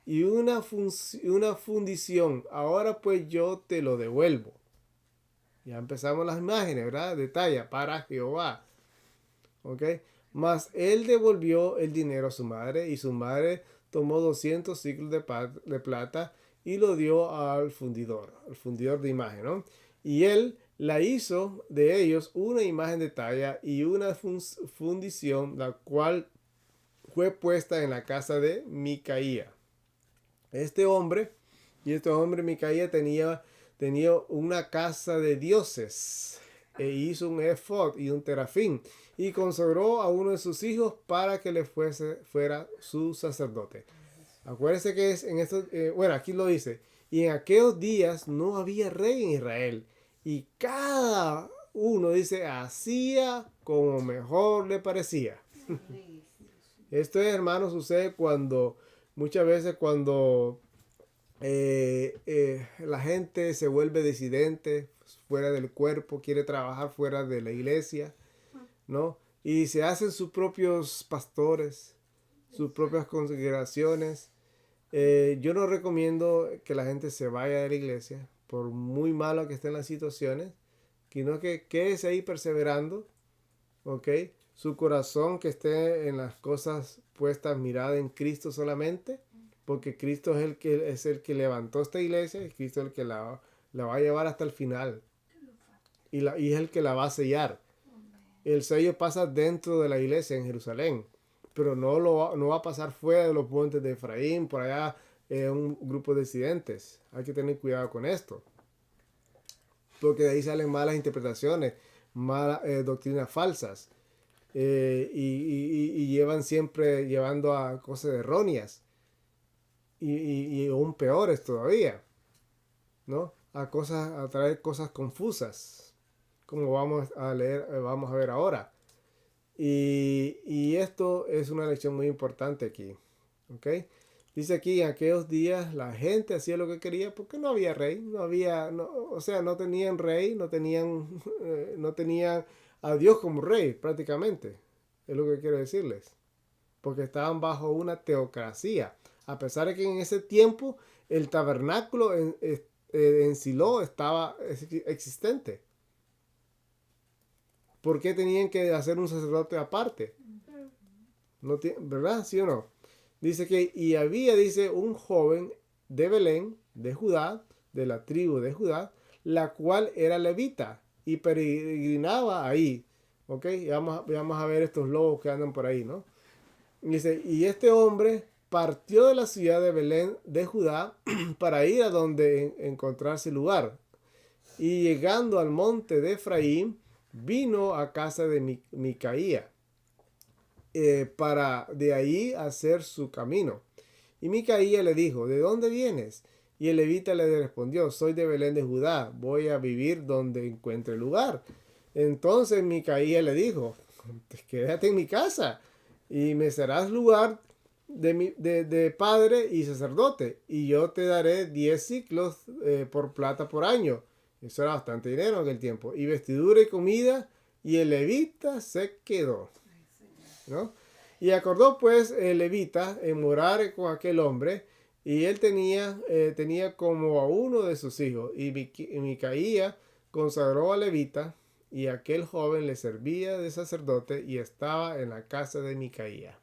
y una fundición. Ahora pues yo te lo devuelvo. Ya empezamos las imágenes, ¿verdad? De talla para Jehová. ¿Ok? Mas él devolvió el dinero a su madre, y su madre tomó 200 ciclos de plata y lo dio al fundidor de imagen, ¿no? Y él la hizo de ellos una imagen de talla y una fundición, la cual fue puesta en la casa de Micaía. Este hombre Micaía tenía una casa de dioses, e hizo un efod y un terafín, y consagró a uno de sus hijos para que le fuera su sacerdote. Acuérdense que es en esto, bueno, aquí lo dice: y en aquellos días no había rey en Israel, y cada uno, dice, hacía como mejor le parecía. Esto, hermano, sucede muchas veces cuando la gente se vuelve disidente, fuera del cuerpo, quiere trabajar fuera de la iglesia, ¿no? Y se hacen sus propios pastores, sus propias congregaciones. Yo no recomiendo que la gente se vaya de la iglesia, por muy malo que estén las situaciones, sino que quédese ahí perseverando, ¿ok? Su corazón que esté en las cosas puestas, mirada en Cristo solamente, porque Cristo es el que levantó esta iglesia, y Cristo es el que la va a llevar hasta el final. Y es el que la va a sellar. El sello pasa dentro de la iglesia en Jerusalén, pero no va a pasar fuera de los montes de Efraín, por allá un grupo de disidentes. Hay que tener cuidado con esto, porque de ahí salen malas interpretaciones, malas doctrinas falsas, y llevan siempre llevando a cosas erróneas, y aún peores todavía, ¿no? A traer cosas confusas, como vamos a leer, vamos a ver ahora. Y esto es una lección muy importante aquí. ¿Ok? Dice aquí, en aquellos días la gente hacía lo que quería porque no había rey, o sea, no tenían rey, no tenían a Dios como rey prácticamente. Es lo que quiero decirles. Porque estaban bajo una teocracia. A pesar de que en ese tiempo el tabernáculo en Silo estaba existente. ¿Por qué tenían que hacer un sacerdote aparte? No ¿verdad? ¿Sí o no? Dice que, dice, un joven de Belén, de Judá, de la tribu de Judá, la cual era levita y peregrinaba ahí. ¿Ok? Y vamos a ver estos lobos que andan por ahí, ¿no? Dice, y este hombre partió de la ciudad de Belén de Judá para ir a donde encontrarse lugar. Y llegando al monte de Efraín, vino a casa de Micaía para de ahí hacer su camino. Y Micaía le dijo, ¿de dónde vienes? Y el levita le respondió, soy de Belén de Judá, voy a vivir donde encuentre lugar. Entonces Micaía le dijo, quédate en mi casa y me serás lugar de padre y sacerdote, y yo te daré 10 ciclos por plata por año. Eso era bastante dinero en aquel tiempo. Y vestidura y comida, y el levita se quedó, ¿no? Y acordó pues el levita en morar con aquel hombre, y él tenía como a uno de sus hijos. Y Micaía consagró al levita, y aquel joven le servía de sacerdote y estaba en la casa de Micaía.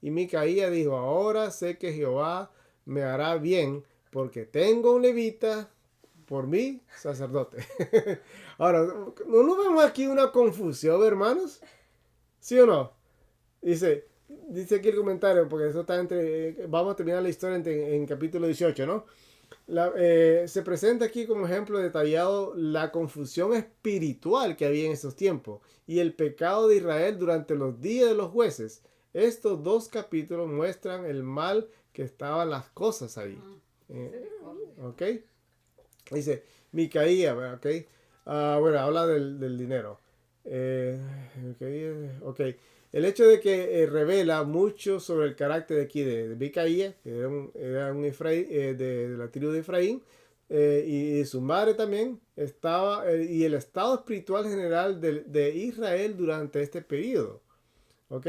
Y Micaía dijo, ahora sé que Jehová me hará bien, porque tengo un levita por mí sacerdote. Ahora, ¿no vemos aquí una confusión, hermanos? ¿Sí o no? Dice aquí el comentario, porque eso está vamos a terminar la historia en capítulo 18, ¿no? Se presenta aquí como ejemplo detallado la confusión espiritual que había en esos tiempos y el pecado de Israel durante los días de los jueces. Estos dos capítulos muestran el mal que estaban las cosas ahí. ¿Ok? Dice, Micaía, ¿ok? Bueno, habla del dinero. Ok. El hecho de que revela mucho sobre el carácter de aquí de Micaía, que era un Efraín, de la tribu de Efraín, y su madre también, y el estado espiritual general de Israel durante este periodo. ¿Ok?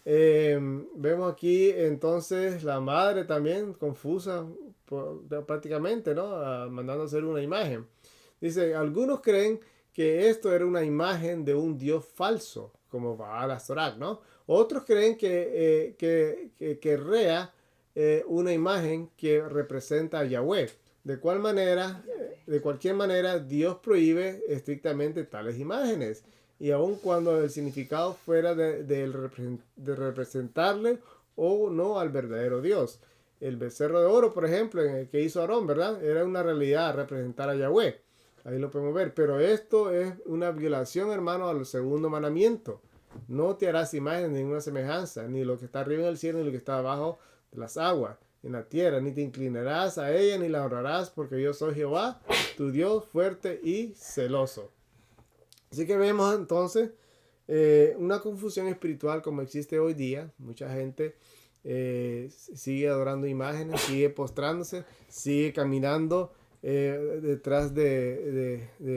Vemos aquí entonces la madre también confusa prácticamente, ¿no? Mandando hacer una imagen. Dice, algunos creen que esto era una imagen de un dios falso, como Baal Astorat, ¿no? Otros creen que Rea una imagen que representa a Yahweh. De cualquier manera, Dios prohíbe estrictamente tales imágenes. Y aun cuando el significado fuera de representarle o no al verdadero Dios. El becerro de oro, por ejemplo, en el que hizo Aarón, ¿verdad? Era una realidad representar a Yahweh. Ahí lo podemos ver. Pero esto es una violación, hermano, al segundo mandamiento. No te harás imagen de ninguna semejanza, ni lo que está arriba en el cielo, ni lo que está abajo de las aguas, en la tierra, ni te inclinarás a ella, ni la honrarás, porque yo soy Jehová, tu Dios fuerte y celoso. Así que vemos entonces una confusión espiritual como existe hoy día. Mucha gente sigue adorando imágenes, sigue postrándose, sigue caminando detrás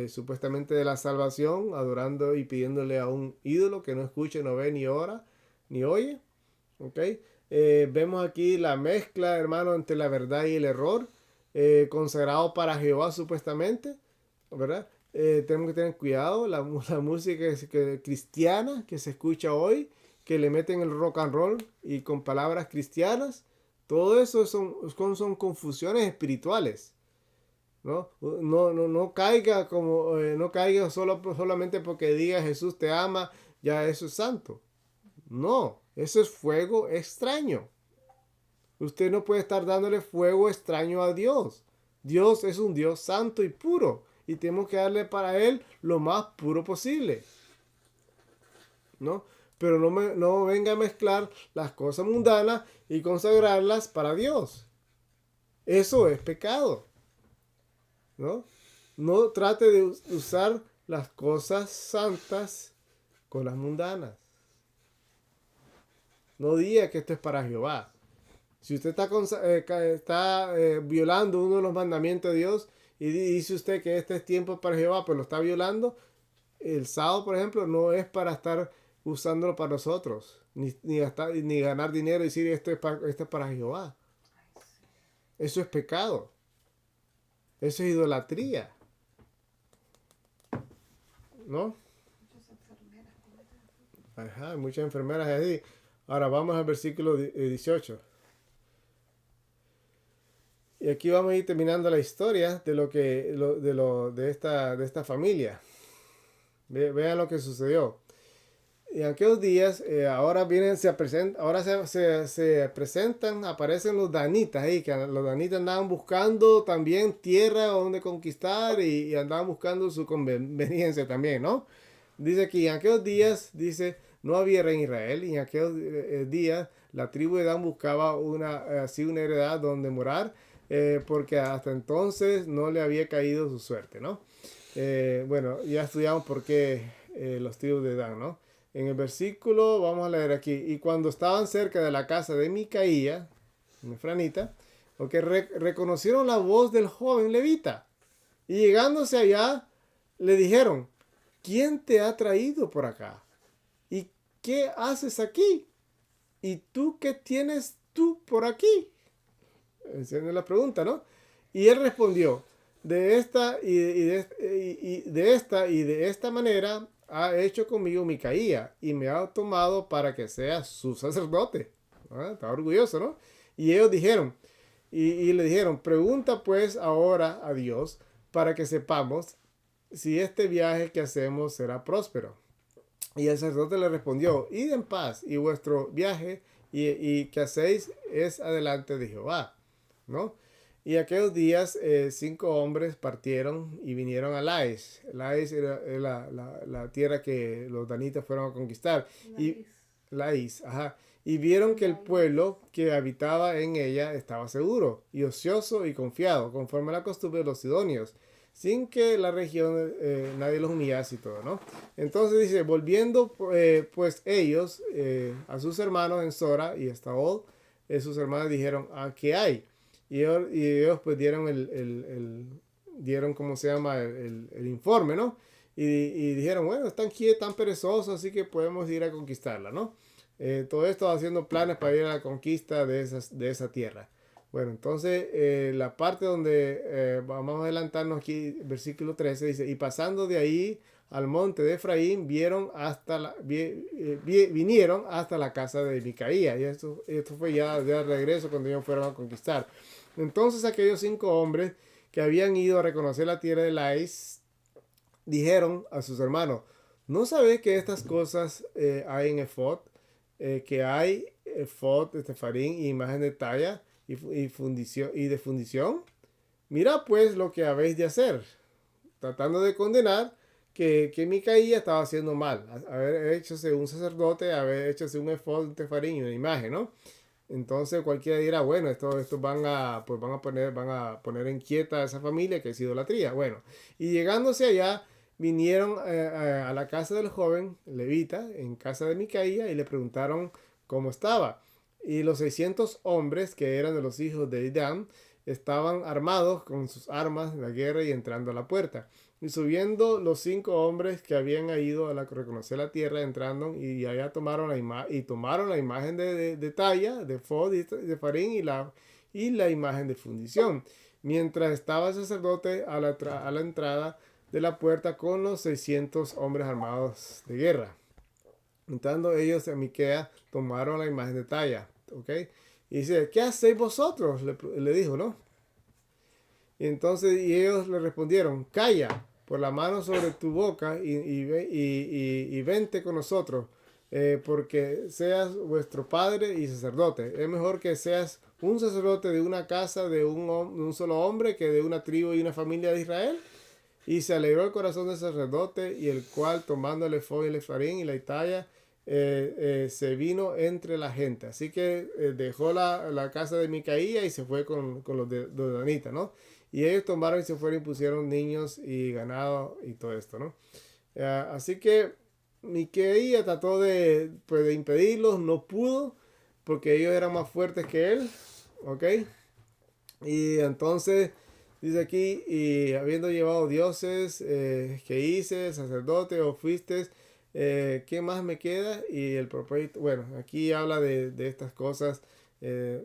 supuestamente de la salvación, adorando y pidiéndole a un ídolo que no escuche, no ve, ni ora, ni oye. ¿Okay? Vemos aquí la mezcla, hermano, entre la verdad y el error, consagrado para Jehová supuestamente, ¿verdad? Tenemos que tener cuidado, la música cristiana que se escucha hoy, que le meten el rock and roll y con palabras cristianas, todo eso son confusiones espirituales, ¿no? No caiga como, no caiga solamente porque diga Jesús te ama, ya eso es santo. No, eso es fuego extraño. Usted no puede estar dándole fuego extraño a Dios. Dios es un Dios santo y puro y tenemos que darle para Él lo más puro posible, ¿no? Pero no venga a mezclar las cosas mundanas y consagrarlas para Dios. Eso es pecado, ¿no? No trate de usar las cosas santas con las mundanas. No diga que esto es para Jehová. Si usted está violando uno de los mandamientos de Dios y dice usted que este es tiempo para Jehová, pues lo está violando, el sábado, por ejemplo, no es para estar usándolo para nosotros, ni ganar dinero y decir esto es para Jehová. Eso es pecado. Eso es idolatría. ¿No? Ajá, muchas enfermeras así. Ahora vamos al versículo 18. Y aquí vamos a ir terminando la historia de esta familia. Vean lo que sucedió. Y en aquellos días, ahora se presentan, aparecen los danitas ahí, que los danitas andaban buscando también tierra donde conquistar y andaban buscando su conveniencia también, ¿no? Dice que en aquellos días, dice, no había rey en Israel, y en aquellos días la tribu de Dan buscaba una heredad donde morar, porque hasta entonces no le había caído su suerte, ¿no? Bueno, ya estudiamos por qué los tribus de Dan, ¿no? En el versículo, vamos a leer aquí, y cuando estaban cerca de la casa de Micaía, Efranita, reconocieron la voz del joven levita, y llegándose allá, le dijeron, ¿quién te ha traído por acá? ¿Y qué haces aquí? ¿Y tú qué tienes tú por aquí? Esa es la pregunta, ¿no? Y él respondió, de esta y de esta manera ha hecho conmigo Micaía y me ha tomado para que sea su sacerdote. ¿Ah? Está orgulloso, ¿no? Y ellos dijeron, y le dijeron, pregunta pues ahora a Dios para que sepamos si este viaje que hacemos será próspero. Y el sacerdote le respondió, id en paz y vuestro viaje y que hacéis es adelante de Jehová, ¿no? Y aquellos días 5 hombres partieron y vinieron a Lais. Lais era la tierra que los danitas fueron a conquistar. Lais, ajá. Y vieron que el pueblo que habitaba en ella estaba seguro y ocioso y confiado, conforme a la costumbre de los sidonios, sin que la región nadie los humillase y todo, ¿no? Entonces dice, volviendo pues ellos a sus hermanos en Sora y Estaol, sus hermanos dijeron, ¿qué hay? Y ellos pues dieron ¿cómo se llama? El informe, ¿no? Y dijeron, bueno, están quietos, tan perezosos, así que podemos ir a conquistarla, ¿no? Todo esto haciendo planes para ir a la conquista de esa tierra. Bueno, entonces la parte donde vamos a adelantarnos aquí, versículo 13, dice, y pasando de ahí al monte de Efraín, vinieron hasta la casa de Micaía. Y esto fue ya de regreso cuando ellos fueron a conquistar. Entonces aquellos 5 hombres que habían ido a reconocer la tierra de Lais, dijeron a sus hermanos, ¿no sabéis que estas cosas hay en Efod? Que hay Efod, Tefarín y imagen de talla y de fundición. Mira pues lo que habéis de hacer, tratando de condenar que Micaía estaba haciendo mal, haber hechose un sacerdote, haber hechose un efod, un tefarín y una imagen, ¿no? Entonces cualquiera dirá, bueno, esto van a poner en quieta a esa familia que es idolatría. Bueno, y llegándose allá, vinieron a la casa del joven levita, en casa de Micaía, y le preguntaron cómo estaba. Y los 600 hombres que eran de los hijos de Idam estaban armados con sus armas de la guerra y entrando a la puerta. Y subiendo los 5 hombres que habían ido a reconocer la tierra, entrando y allá tomaron la imagen de talla, de Fod y de Farín y la imagen de fundición. Mientras estaba el sacerdote a la entrada de la puerta con los 600 hombres armados de guerra. Entrando ellos a Miquea, tomaron la imagen de talla. ¿Ok? Y dice, ¿qué hacéis vosotros? Le dijo, ¿no? Y ellos le respondieron, calla, por la mano sobre tu boca y vente con nosotros, porque seas vuestro padre y sacerdote. Es mejor que seas un sacerdote de una casa de un solo hombre que de una tribu y una familia de Israel. Y se alegró el corazón del sacerdote, y el cual, tomando el efod y el efarín y la italla, se vino entre la gente. Así que dejó la casa de Micaía y se fue con los de Danitas, ¿no? Y ellos tomaron y se fueron y pusieron niños y ganado y todo esto, ¿no? Así que Micaía trató pues, de impedirlos, no pudo, porque ellos eran más fuertes que él, ¿ok? Y entonces dice aquí, y habiendo llevado dioses que hice, sacerdote o fuiste, ¿qué más me queda? Y el propósito, bueno, aquí habla de estas cosas,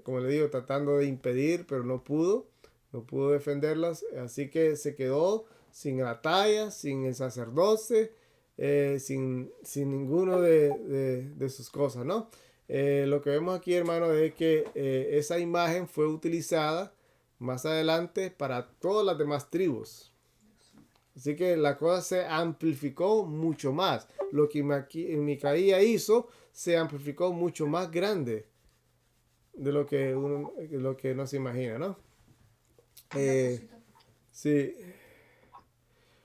como le digo, tratando de impedir, pero no pudo defenderlas, así que se quedó sin la talla, sin el sacerdote, sin ninguno de sus cosas, ¿no? Lo que vemos aquí, hermano, es que esa imagen fue utilizada más adelante para todas las demás tribus. Así que la cosa se amplificó mucho más. Lo que Micaía hizo se amplificó mucho más grande de lo que no se imagina, ¿no? Sí.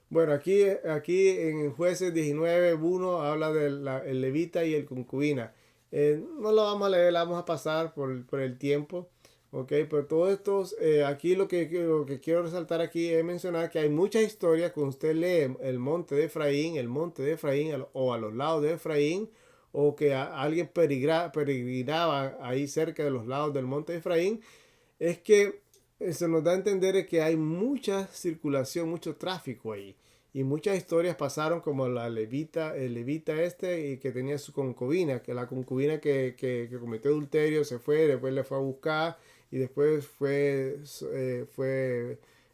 Bueno, aquí en Jueces 19:1 habla del el levita y el concubina. No lo vamos a leer, la vamos a pasar por el tiempo. Ok, pero todo esto, aquí lo que quiero resaltar aquí es mencionar que hay muchas historias cuando usted lee el monte de Efraín o a los lados de Efraín, o que alguien peregrinaba ahí cerca de los lados del monte de Efraín, es que se nos da a entender que hay mucha circulación, mucho tráfico ahí. Y muchas historias pasaron como el levita este y que tenía su concubina, que la concubina que cometió adulterio se fue, después le fue a buscar y después fue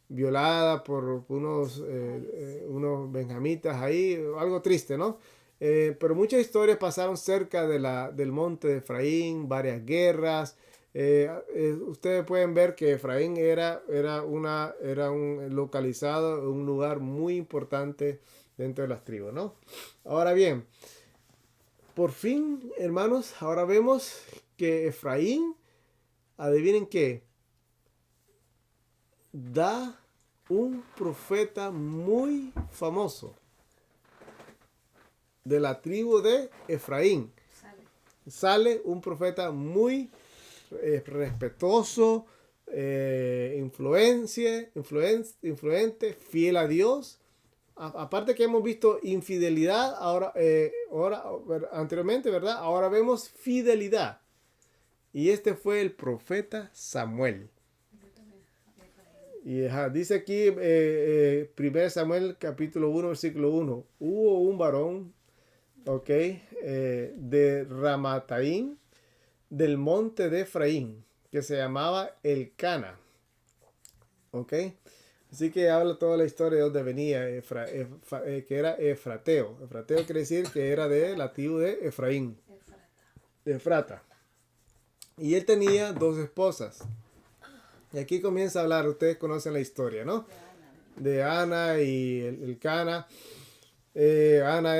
violada por unos benjamitas ahí, algo triste, ¿no? Pero muchas historias pasaron cerca del monte de Efraín, varias guerras. Ustedes pueden ver que Efraín era un localizado, un lugar muy importante dentro de las tribus, ¿no? Ahora bien, por fin, hermanos, ahora vemos que Efraín, adivinen qué, da un profeta muy famoso de la tribu de Efraín. Sale un profeta muy respetuoso, influente, fiel a Dios. Aparte que hemos visto infidelidad anteriormente, ¿verdad? Ahora vemos fidelidad. Y este fue el profeta Samuel. Y dice aquí, 1 Samuel capítulo 1, versículo 1. Hubo un varón, ok, de Ramataim, del monte de Efraín, que se llamaba Elcana. ¿Ok? Así que habla toda la historia de dónde venía, que era Efrateo. Efrateo quiere decir que era de la tribu de Efraín. De Efrata. Y él tenía dos esposas. Y aquí comienza a hablar, ustedes conocen la historia, ¿no? De Ana y Elcana. Ana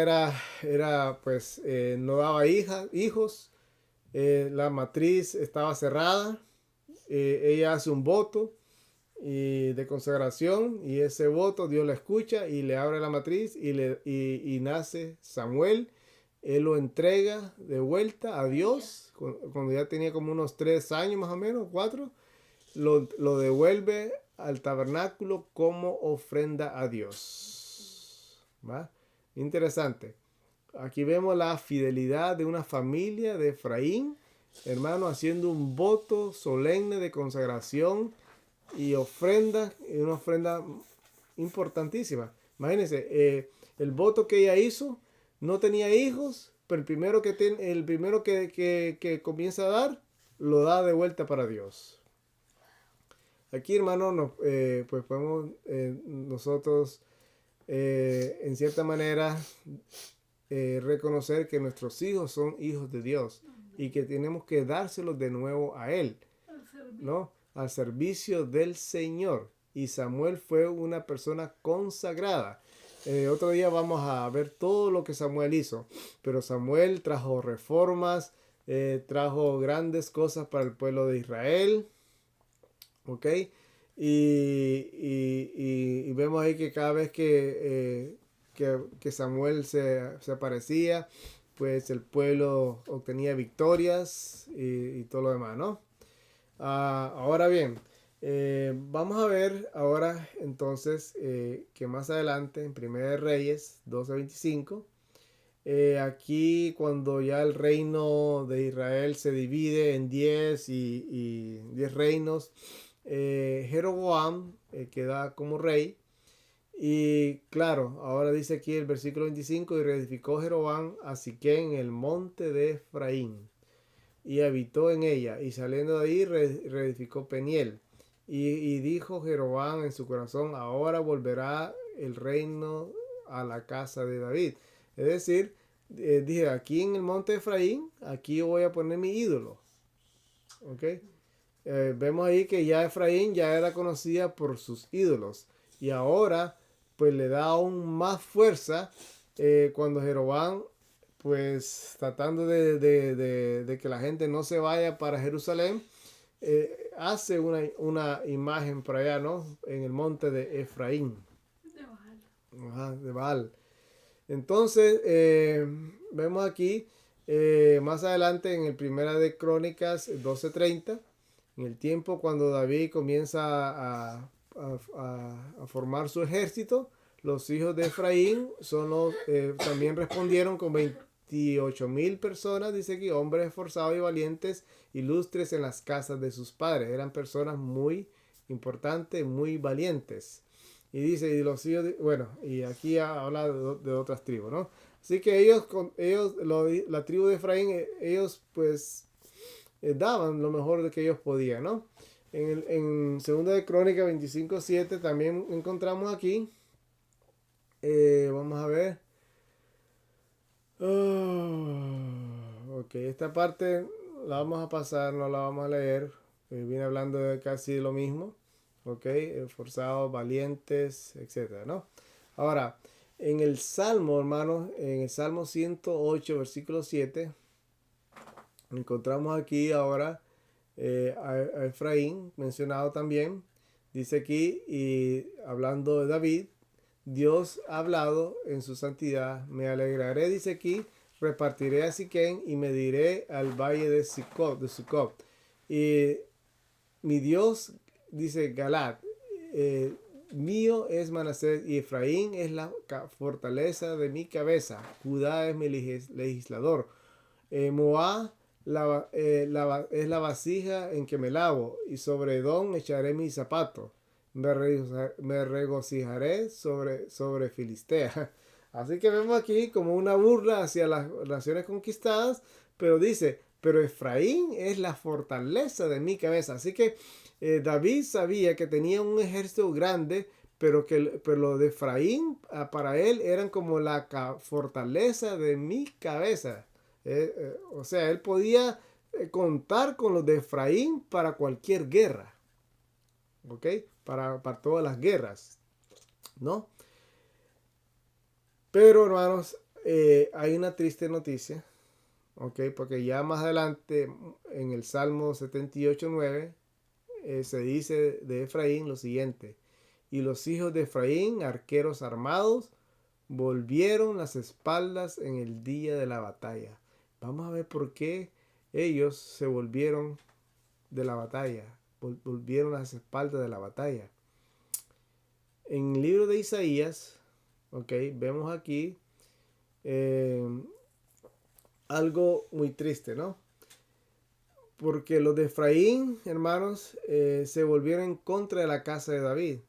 era pues, no daba hijos. La matriz estaba cerrada. Ella hace un voto de consagración, y ese voto Dios la escucha y le abre la matriz y nace Samuel. Él lo entrega de vuelta a Dios cuando ya tenía como unos 3 años más o menos, 4. Lo devuelve al tabernáculo como ofrenda a Dios. ¿Va? Interesante. Aquí vemos la fidelidad de una familia de Efraín, hermano, haciendo un voto solemne de consagración y una ofrenda importantísima. Imagínense, el voto que ella hizo, no tenía hijos, pero el primero que comienza a dar, lo da de vuelta para Dios. Aquí, hermano, pues podemos nosotros, en cierta manera, reconocer que nuestros hijos son hijos de Dios y que tenemos que dárselos de nuevo a Él, ¿no? Al servicio del Señor. y Samuel fue una persona consagrada. Otro día vamos a ver todo lo que Samuel hizo, pero Samuel trajo reformas, trajo grandes cosas para el pueblo de Israel, ¿ok? Y vemos ahí que cada vez que Samuel se aparecía, pues el pueblo obtenía victorias y todo lo demás, ¿no? Ahora bien, vamos a ver ahora entonces que más adelante en Primera de Reyes 12:25, aquí cuando ya el reino de Israel se divide en 10 y 10 reinos, Jeroboam queda como rey. Y claro, ahora dice aquí el versículo 25, y reedificó Jeroboam a Siquén en el monte de Efraín, y habitó en ella, y saliendo de ahí reedificó Peniel. Y dijo Jeroboam en su corazón, ahora volverá el reino a la casa de David. Es decir, dije, aquí en el monte de Efraín, aquí voy a poner mi ídolo. ¿Ok? Vemos ahí que ya Efraín ya era conocida por sus ídolos. Y ahora, pues le da aún más fuerza cuando Jeroboam, pues tratando de que la gente no se vaya para Jerusalén, hace una imagen para allá, ¿no? En el monte de Efraín. De Baal. Ajá, de Baal. Entonces, vemos aquí, más adelante en el Primera de Crónicas 12:30, en el tiempo cuando David comienza a formar su ejército, los hijos de Efraín también respondieron con 28,000 personas, dice aquí, hombres esforzados y valientes, ilustres en las casas de sus padres. Eran personas muy importantes, muy valientes. Y dice, y los hijos bueno, y aquí habla de otras tribus, ¿no? Así que la tribu de Efraín, ellos pues daban lo mejor de que ellos podían, ¿no? En Segunda de Crónica 25:7 también encontramos aquí, vamos a ver. Ok, esta parte la vamos a pasar, no la vamos a leer. Viene hablando de casi lo mismo. Ok, esforzados, valientes, etcétera, ¿no? Ahora, en el Salmo, hermanos, en el Salmo 108, versículo 7, encontramos aquí ahora a Efraín mencionado también. Dice aquí, y hablando de David, Dios ha hablado en su santidad. Me alegraré, dice aquí, repartiré a Siquén y me diré al valle de Sucot. Y mi Dios, dice Galad, mío es Manasés y Efraín es la fortaleza de mi cabeza. Judá es mi legislador. Moab es la vasija en que me lavo, y sobre Edom echaré mis zapatos. Me regocijaré sobre Filistea. Así que vemos aquí como una burla hacia las naciones conquistadas, pero dice, pero Efraín es la fortaleza de mi cabeza. Así que David sabía que tenía un ejército grande, pero lo de Efraín para él eran como la fortaleza de mi cabeza. O sea, él podía contar con los de Efraín para cualquier guerra. ¿Ok? Para todas las guerras. ¿No? Pero, hermanos, hay una triste noticia. ¿Ok? Porque ya más adelante, en el Salmo 78:9, se dice de Efraín lo siguiente. Y los hijos de Efraín, arqueros armados, volvieron las espaldas en el día de la batalla. Vamos a ver por qué ellos se volvieron de la batalla, volvieron las espaldas de la batalla. En el libro de Isaías, vemos aquí algo muy triste, ¿no? Porque los de Efraín, hermanos, se volvieron en contra de la casa de David.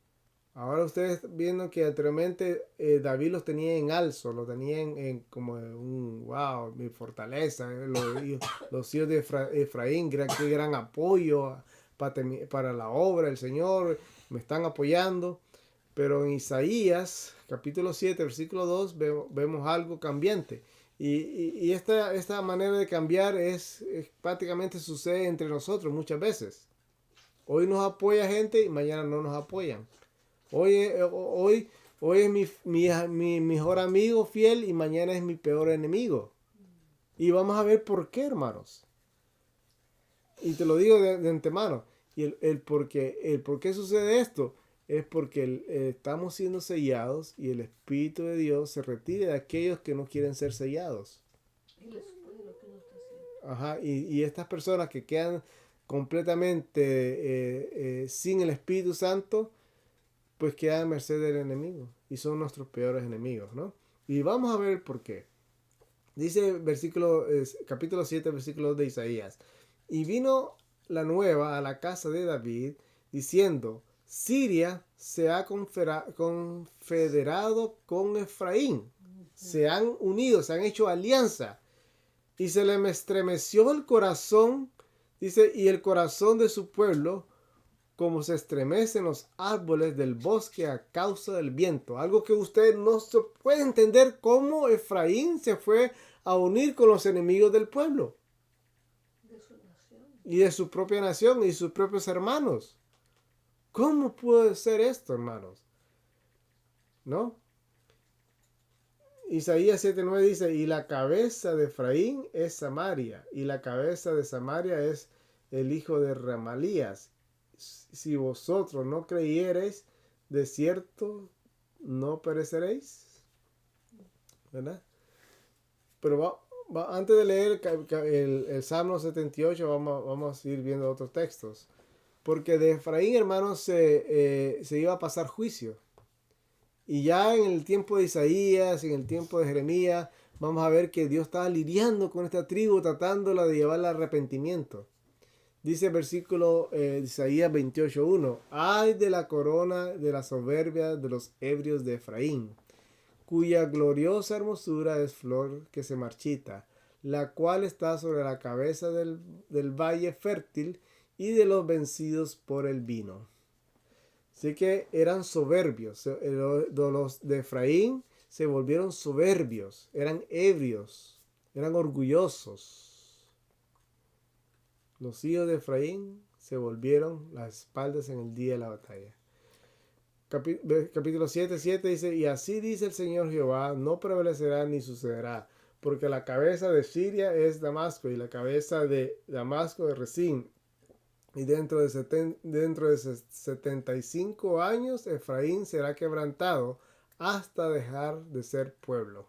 Ahora ustedes viendo que anteriormente David los tenía en alzo, los tenía en como un, wow, mi fortaleza. Los hijos de Efraín, qué gran apoyo para la obra del Señor, me están apoyando. Pero en Isaías, capítulo 7, versículo 2, vemos algo cambiante. Y esta manera de cambiar es prácticamente sucede entre nosotros muchas veces. Hoy nos apoya gente y mañana no nos apoyan. Hoy es mi mejor amigo fiel y mañana es mi peor enemigo. Y vamos a ver por qué, hermanos. Y te lo digo de antemano. Y el por qué sucede esto es porque estamos siendo sellados y el Espíritu de Dios se retira de aquellos que no quieren ser sellados. Ajá, y estas personas que quedan completamente sin el Espíritu Santo, pues quedan a merced del enemigo. Y son nuestros peores enemigos, ¿no? Y vamos a ver por qué. Dice capítulo 7, versículo 2 de Isaías. Y vino la nueva a la casa de David, diciendo, Siria se ha confederado con Efraín. Se han unido, se han hecho alianza. Y se le estremeció el corazón, dice, y el corazón de su pueblo, como se estremecen los árboles del bosque a causa del viento. Algo que usted no se puede entender, cómo Efraín se fue a unir con los enemigos del pueblo. De su nación. Y de su propia nación y sus propios hermanos. ¿Cómo puede ser esto, hermanos? ¿No? Isaías 7:9 dice, y la cabeza de Efraín es Samaria, y la cabeza de Samaria es el hijo de Ramalías. Si vosotros no creyereis, de cierto no pereceréis. ¿Verdad? Pero antes de leer el Salmo 78, vamos a ir viendo otros textos. Porque de Efraín, hermanos, se iba a pasar juicio. Y ya en el tiempo de Isaías, en el tiempo de Jeremías, vamos a ver que Dios estaba lidiando con esta tribu, tratándola de llevarla al arrepentimiento. Dice el versículo de Isaías 28:1, ay de la corona de la soberbia de los ebrios de Efraín, cuya gloriosa hermosura es flor que se marchita, la cual está sobre la cabeza del valle fértil y de los vencidos por el vino. Así que eran soberbios. Los de Efraín se volvieron soberbios, eran ebrios, eran orgullosos. Los hijos de Efraín se volvieron las espaldas en el día de la batalla. Capítulo 7:7 dice, y así dice el Señor Jehová, no prevalecerá ni sucederá, porque la cabeza de Siria es Damasco, y la cabeza de Damasco es Resín. Y dentro de 75 años Efraín será quebrantado hasta dejar de ser pueblo.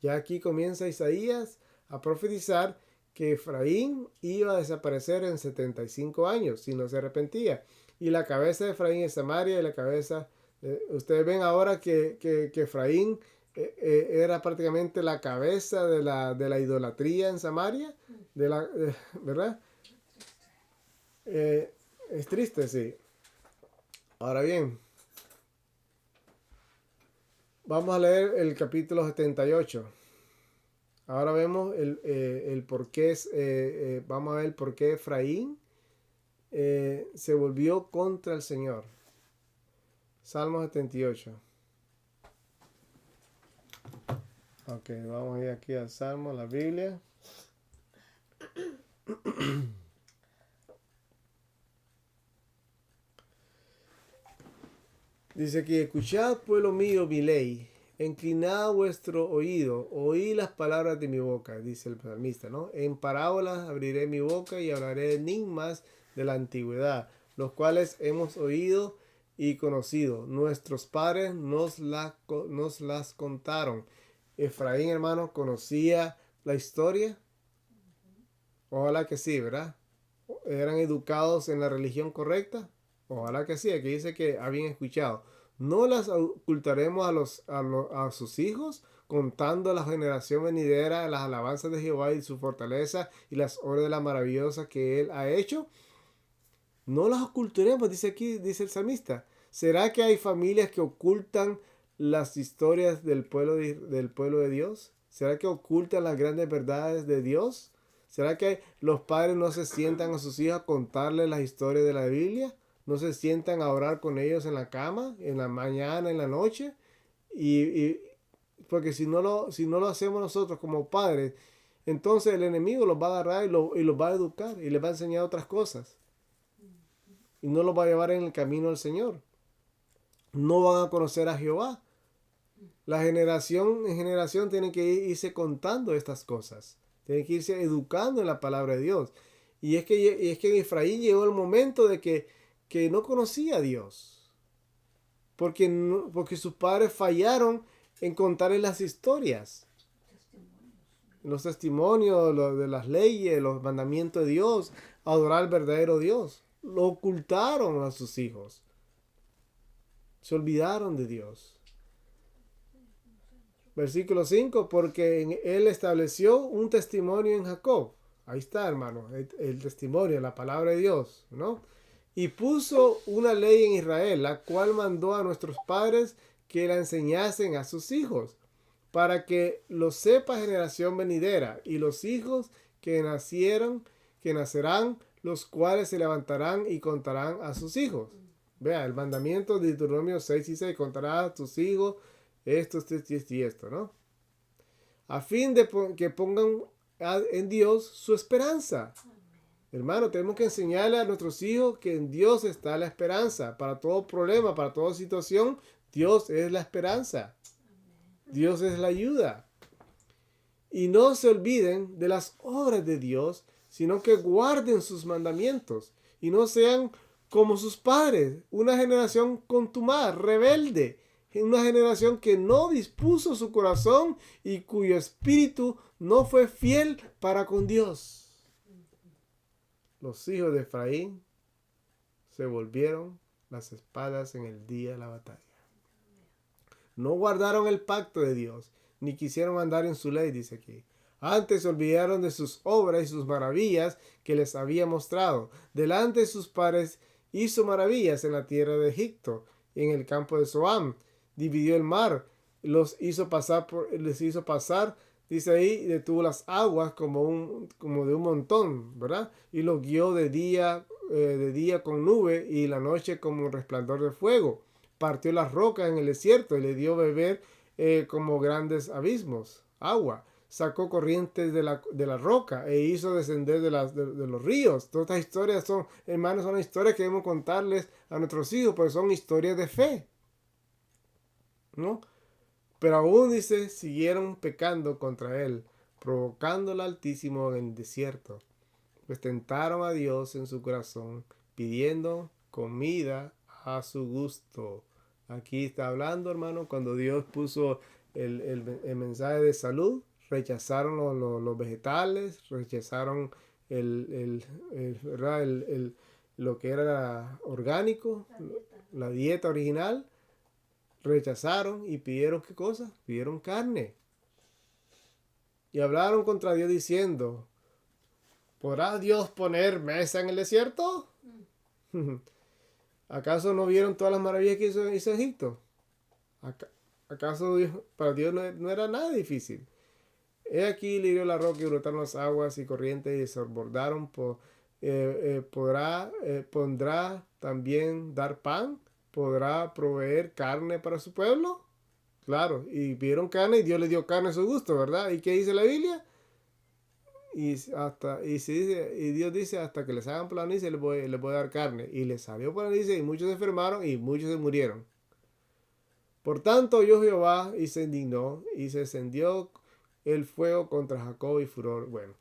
Ya aquí comienza Isaías a profetizar que Efraín iba a desaparecer en 75 años si no se arrepentía. Y la cabeza de Efraín es Samaria y la cabeza... ustedes ven ahora que Efraín era prácticamente la cabeza de la idolatría en Samaria, ¿verdad? Es triste, sí. Ahora bien, vamos a leer el capítulo 78. Ahora vemos el por qué, vamos a ver por qué Efraín se volvió contra el Señor. Salmo 78. Ok, vamos a ir aquí al Salmo, la Biblia. Dice aquí, escuchad pueblo mío mi ley, inclinad vuestro oído, oí las palabras de mi boca, dice el salmista, ¿no? En parábolas abriré mi boca y hablaré enigmas de la antigüedad, los cuales hemos oído y conocido. Nuestros padres nos las contaron. Efraín, hermano, conocía la historia. Ojalá que sí, ¿verdad? ¿Eran educados en la religión correcta? Ojalá que sí, aquí dice que habían escuchado. No las ocultaremos a sus hijos, contando a la generación venidera las alabanzas de Jehová y su fortaleza y las obras maravillosas que él ha hecho. No las ocultaremos, dice aquí, dice el salmista. ¿Será que hay familias que ocultan las historias del pueblo de Dios? ¿Será que ocultan las grandes verdades de Dios? ¿Será que los padres no se sientan a sus hijos a contarles las historias de la Biblia? ¿No se sientan a orar con ellos en la cama, en la mañana, en la noche? Porque si no lo hacemos nosotros como padres, entonces el enemigo los va a agarrar y los va a educar y les va a enseñar otras cosas. y no los va a llevar en el camino del Señor. No van a conocer a Jehová. La generación en generación tiene que irse contando estas cosas. Tiene que irse educando en la palabra de Dios. Y es que en Efraín llegó el momento de que no conocía a Dios. Porque sus padres fallaron en contarles las historias. Los testimonios de las leyes, los mandamientos de Dios, adorar al verdadero Dios. Lo ocultaron a sus hijos. Se olvidaron de Dios. Versículo 5, porque él estableció un testimonio en Jacob. Ahí está, hermano, el testimonio, la palabra de Dios, ¿no? Y puso una ley en Israel, la cual mandó a nuestros padres que la enseñasen a sus hijos, para que lo sepa generación venidera, y los hijos que nacerán, los cuales se levantarán y contarán a sus hijos. Vea, el mandamiento de Deuteronomio 6:6, contará a tus hijos esto y esto, ¿no? A fin de que pongan en Dios su esperanza. Hermano, tenemos que enseñarle a nuestros hijos que en Dios está la esperanza. Para todo problema, para toda situación, Dios es la esperanza. Dios es la ayuda. Y no se olviden de las obras de Dios, sino que guarden sus mandamientos y no sean como sus padres, una generación contumaz, rebelde, una generación que no dispuso su corazón y cuyo espíritu no fue fiel para con Dios. Los hijos de Efraín se volvieron las espaldas en el día de la batalla. No guardaron el pacto de Dios, ni quisieron andar en su ley, dice aquí. Antes se olvidaron de sus obras y sus maravillas que les había mostrado. Delante de sus padres hizo maravillas en la tierra de Egipto, en el campo de Zoán. Dividió el mar, les hizo pasar, dice ahí, detuvo las aguas como de un montón, ¿verdad? Y los guió de día con nube y la noche como un resplandor de fuego. Partió las rocas en el desierto y le dio beber como grandes abismos, agua. Sacó corrientes de la roca e hizo descender de los ríos. Todas estas historias son, hermanos, son historias que debemos contarles a nuestros hijos, porque son historias de fe, ¿no? Pero aún, dice, siguieron pecando contra él, provocando al Altísimo en el desierto. Pues tentaron a Dios en su corazón, pidiendo comida a su gusto. Aquí está hablando, hermano, cuando Dios puso el mensaje de salud, rechazaron los vegetales, rechazaron lo que era orgánico, la dieta original. Rechazaron y pidieron, ¿qué cosa? Pidieron carne. Y hablaron contra Dios diciendo, ¿podrá Dios poner mesa en el desierto? ¿Acaso no vieron todas las maravillas que hizo Egipto? ¿Acaso para Dios no era nada difícil? He aquí le dio la roca y brotaron las aguas y corrientes y desbordaron. ¿Pondrá también dar pan? ¿Podrá proveer carne para su pueblo? Claro, y pidieron carne y Dios les dio carne a su gusto, ¿verdad? ¿Y qué dice la Biblia? Y Dios dice, hasta que les hagan planicie les voy a dar carne. Y les salió planicie y muchos se enfermaron y muchos se murieron. Por tanto oyó Jehová y se indignó y se encendió el fuego contra Jacob y furor. Bueno,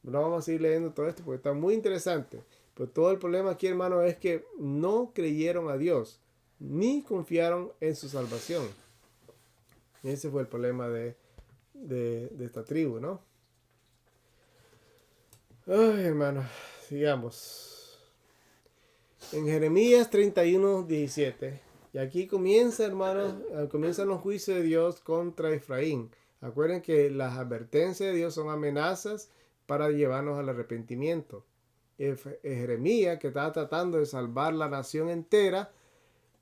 no vamos a seguir leyendo todo esto porque está muy interesante. Pero todo el problema aquí, hermano, es que no creyeron a Dios ni confiaron en su salvación. Y ese fue el problema de esta tribu, ¿no? Ay, hermano, sigamos. En Jeremías 31:17. Y aquí comienza, hermanos, comienzan los juicios de Dios contra Efraín. Acuerden que las advertencias de Dios son amenazas para llevarnos al arrepentimiento. Jeremías, que estaba tratando de salvar la nación entera,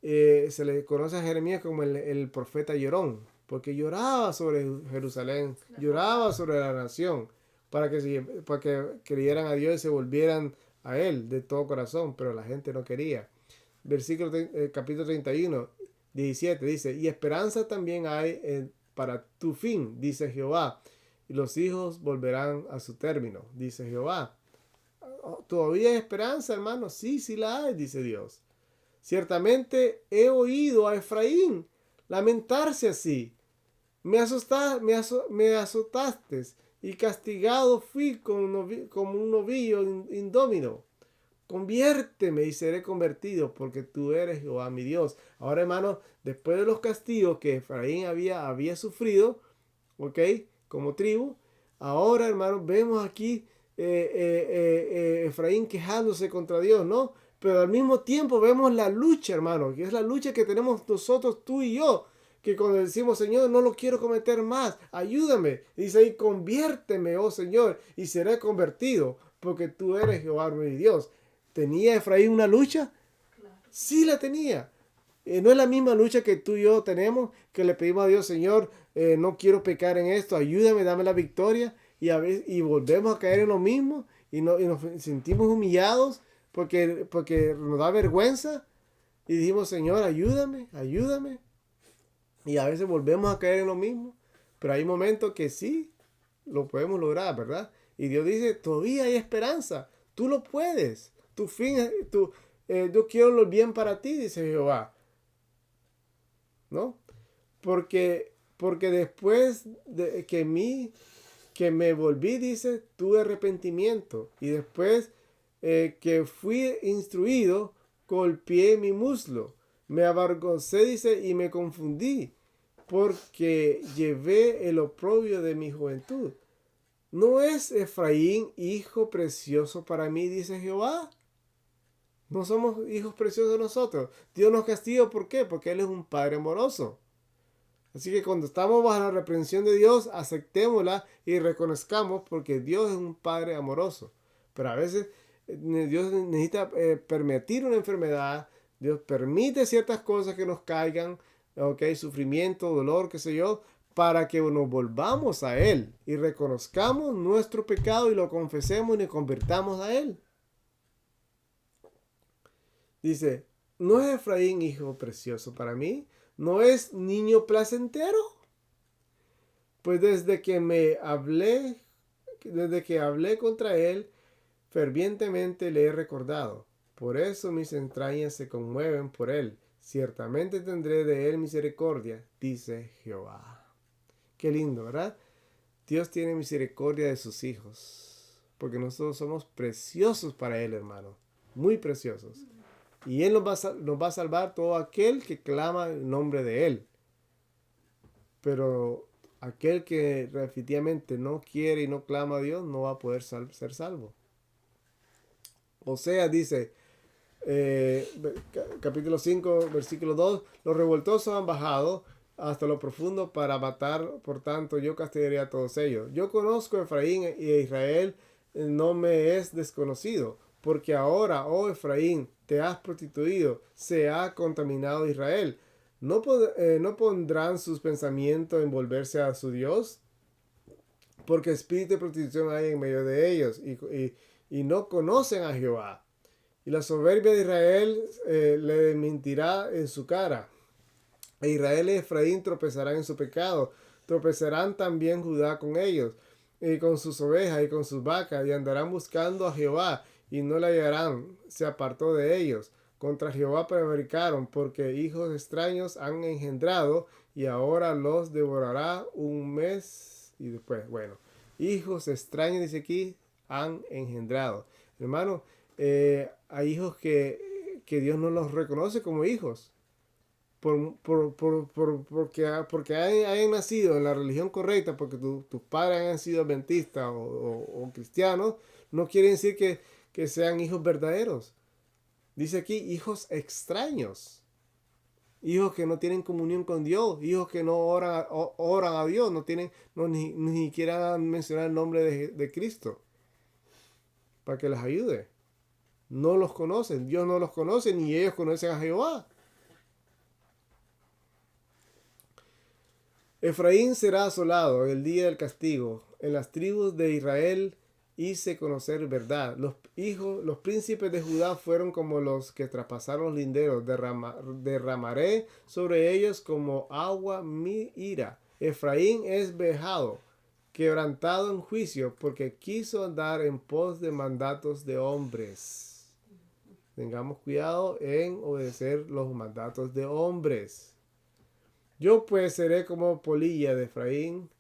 se le conoce a Jeremías como el profeta llorón, porque lloraba sobre Jerusalén, lloraba sobre la nación, para que creyeran a Dios y se volvieran a Él de todo corazón, pero la gente no quería. Capítulo 31, 17 dice, y esperanza también hay para tu fin, dice Jehová, y los hijos volverán a su término, dice Jehová. ¿Todavía hay esperanza, hermano? Sí, sí la hay, dice Dios. Ciertamente he oído a Efraín lamentarse así. Me azotaste y castigado fui como un novillo indómito. Conviérteme y seré convertido, porque tú eres Jehová mi Dios. Ahora, hermano, después de los castigos que Efraín había sufrido, ¿ok? Como tribu, ahora, hermano, vemos aquí Efraín quejándose contra Dios, ¿no? Pero al mismo tiempo vemos la lucha, hermano, que es la lucha que tenemos nosotros, tú y yo, que cuando decimos, Señor, no lo quiero cometer más, ayúdame. Dice ahí, conviérteme, oh Señor, y seré convertido, porque tú eres Jehová mi Dios. ¿Tenía Efraín una lucha? Claro. Sí la tenía. No es la misma lucha que tú y yo tenemos, que le pedimos a Dios, Señor, no quiero pecar en esto, ayúdame, dame la victoria, y volvemos a caer en lo mismo, y nos sentimos humillados porque nos da vergüenza, y dijimos, Señor, ayúdame, ayúdame, y a veces volvemos a caer en lo mismo, pero hay momentos que sí, lo podemos lograr, ¿verdad? Y Dios dice, todavía hay esperanza, tú lo puedes, yo quiero lo bien para ti, dice Jehová, ¿no? Porque después de que me volví, dice, tuve arrepentimiento. Y después que fui instruido, golpeé mi muslo. Me avergoncé, dice, y me confundí, porque llevé el oprobio de mi juventud. ¿No es Efraín hijo precioso para mí, dice Jehová? No somos hijos preciosos nosotros. Dios nos castiga, ¿por qué? Porque Él es un Padre amoroso. Así que cuando estamos bajo la reprensión de Dios, aceptémosla y reconozcamos, porque Dios es un Padre amoroso. Pero a veces Dios necesita permitir una enfermedad, Dios permite ciertas cosas que nos caigan, ¿ok? Sufrimiento, dolor, qué sé yo, para que nos volvamos a Él y reconozcamos nuestro pecado y lo confesemos y nos convirtamos a Él. Dice, ¿no es Efraín hijo precioso para mí? ¿No es niño placentero? Pues desde que hablé contra él, fervientemente le he recordado. Por eso mis entrañas se conmueven por él. Ciertamente tendré de él misericordia, dice Jehová. Qué lindo, ¿verdad? Dios tiene misericordia de sus hijos, porque nosotros somos preciosos para él, hermano. Muy preciosos. Y Él nos va a salvar todo aquel que clama el nombre de Él. Pero aquel que definitivamente no quiere y no clama a Dios no va a poder ser salvo. Osea dice, capítulo 5, versículo 2, los revoltosos han bajado hasta lo profundo para matar, por tanto yo castigaré a todos ellos. Yo conozco a Efraín y a Israel no me es desconocido. Porque ahora, oh Efraín, te has prostituido, se ha contaminado Israel. ¿No pondrán sus pensamientos en volverse a su Dios? Porque espíritu de prostitución hay en medio de ellos y no conocen a Jehová. Y la soberbia de Israel le mentirá en su cara. E Israel y Efraín tropezarán en su pecado. Tropezarán también Judá con ellos, y con sus ovejas y con sus vacas, y andarán buscando a Jehová, y no le hallarán. Se apartó de ellos. Contra Jehová prevaricaron, porque hijos extraños han engendrado, y ahora los devorará un mes. Y después, bueno, hijos extraños, dice aquí, han engendrado. Hermano, hay hijos que Dios no los reconoce como hijos. Porque hayan nacido en la religión correcta, porque tus padres hayan sido adventistas o cristianos, no quiere decir que sean hijos verdaderos. Dice aquí, hijos extraños. Hijos que no tienen comunión con Dios. Hijos que no oran a Dios. Ni siquiera mencionar el nombre de Cristo. Para que les ayude. No los conocen. Dios no los conoce, ni ellos conocen a Jehová. Efraín será asolado el día del castigo. En las tribus de Israel hice conocer verdad. Los príncipes de Judá fueron como los que traspasaron los linderos. Derramaré sobre ellos como agua mi ira. Efraín es vejado, quebrantado en juicio, porque quiso andar en pos de mandatos de hombres. Tengamos cuidado en obedecer los mandatos de hombres. Yo pues seré como polilla de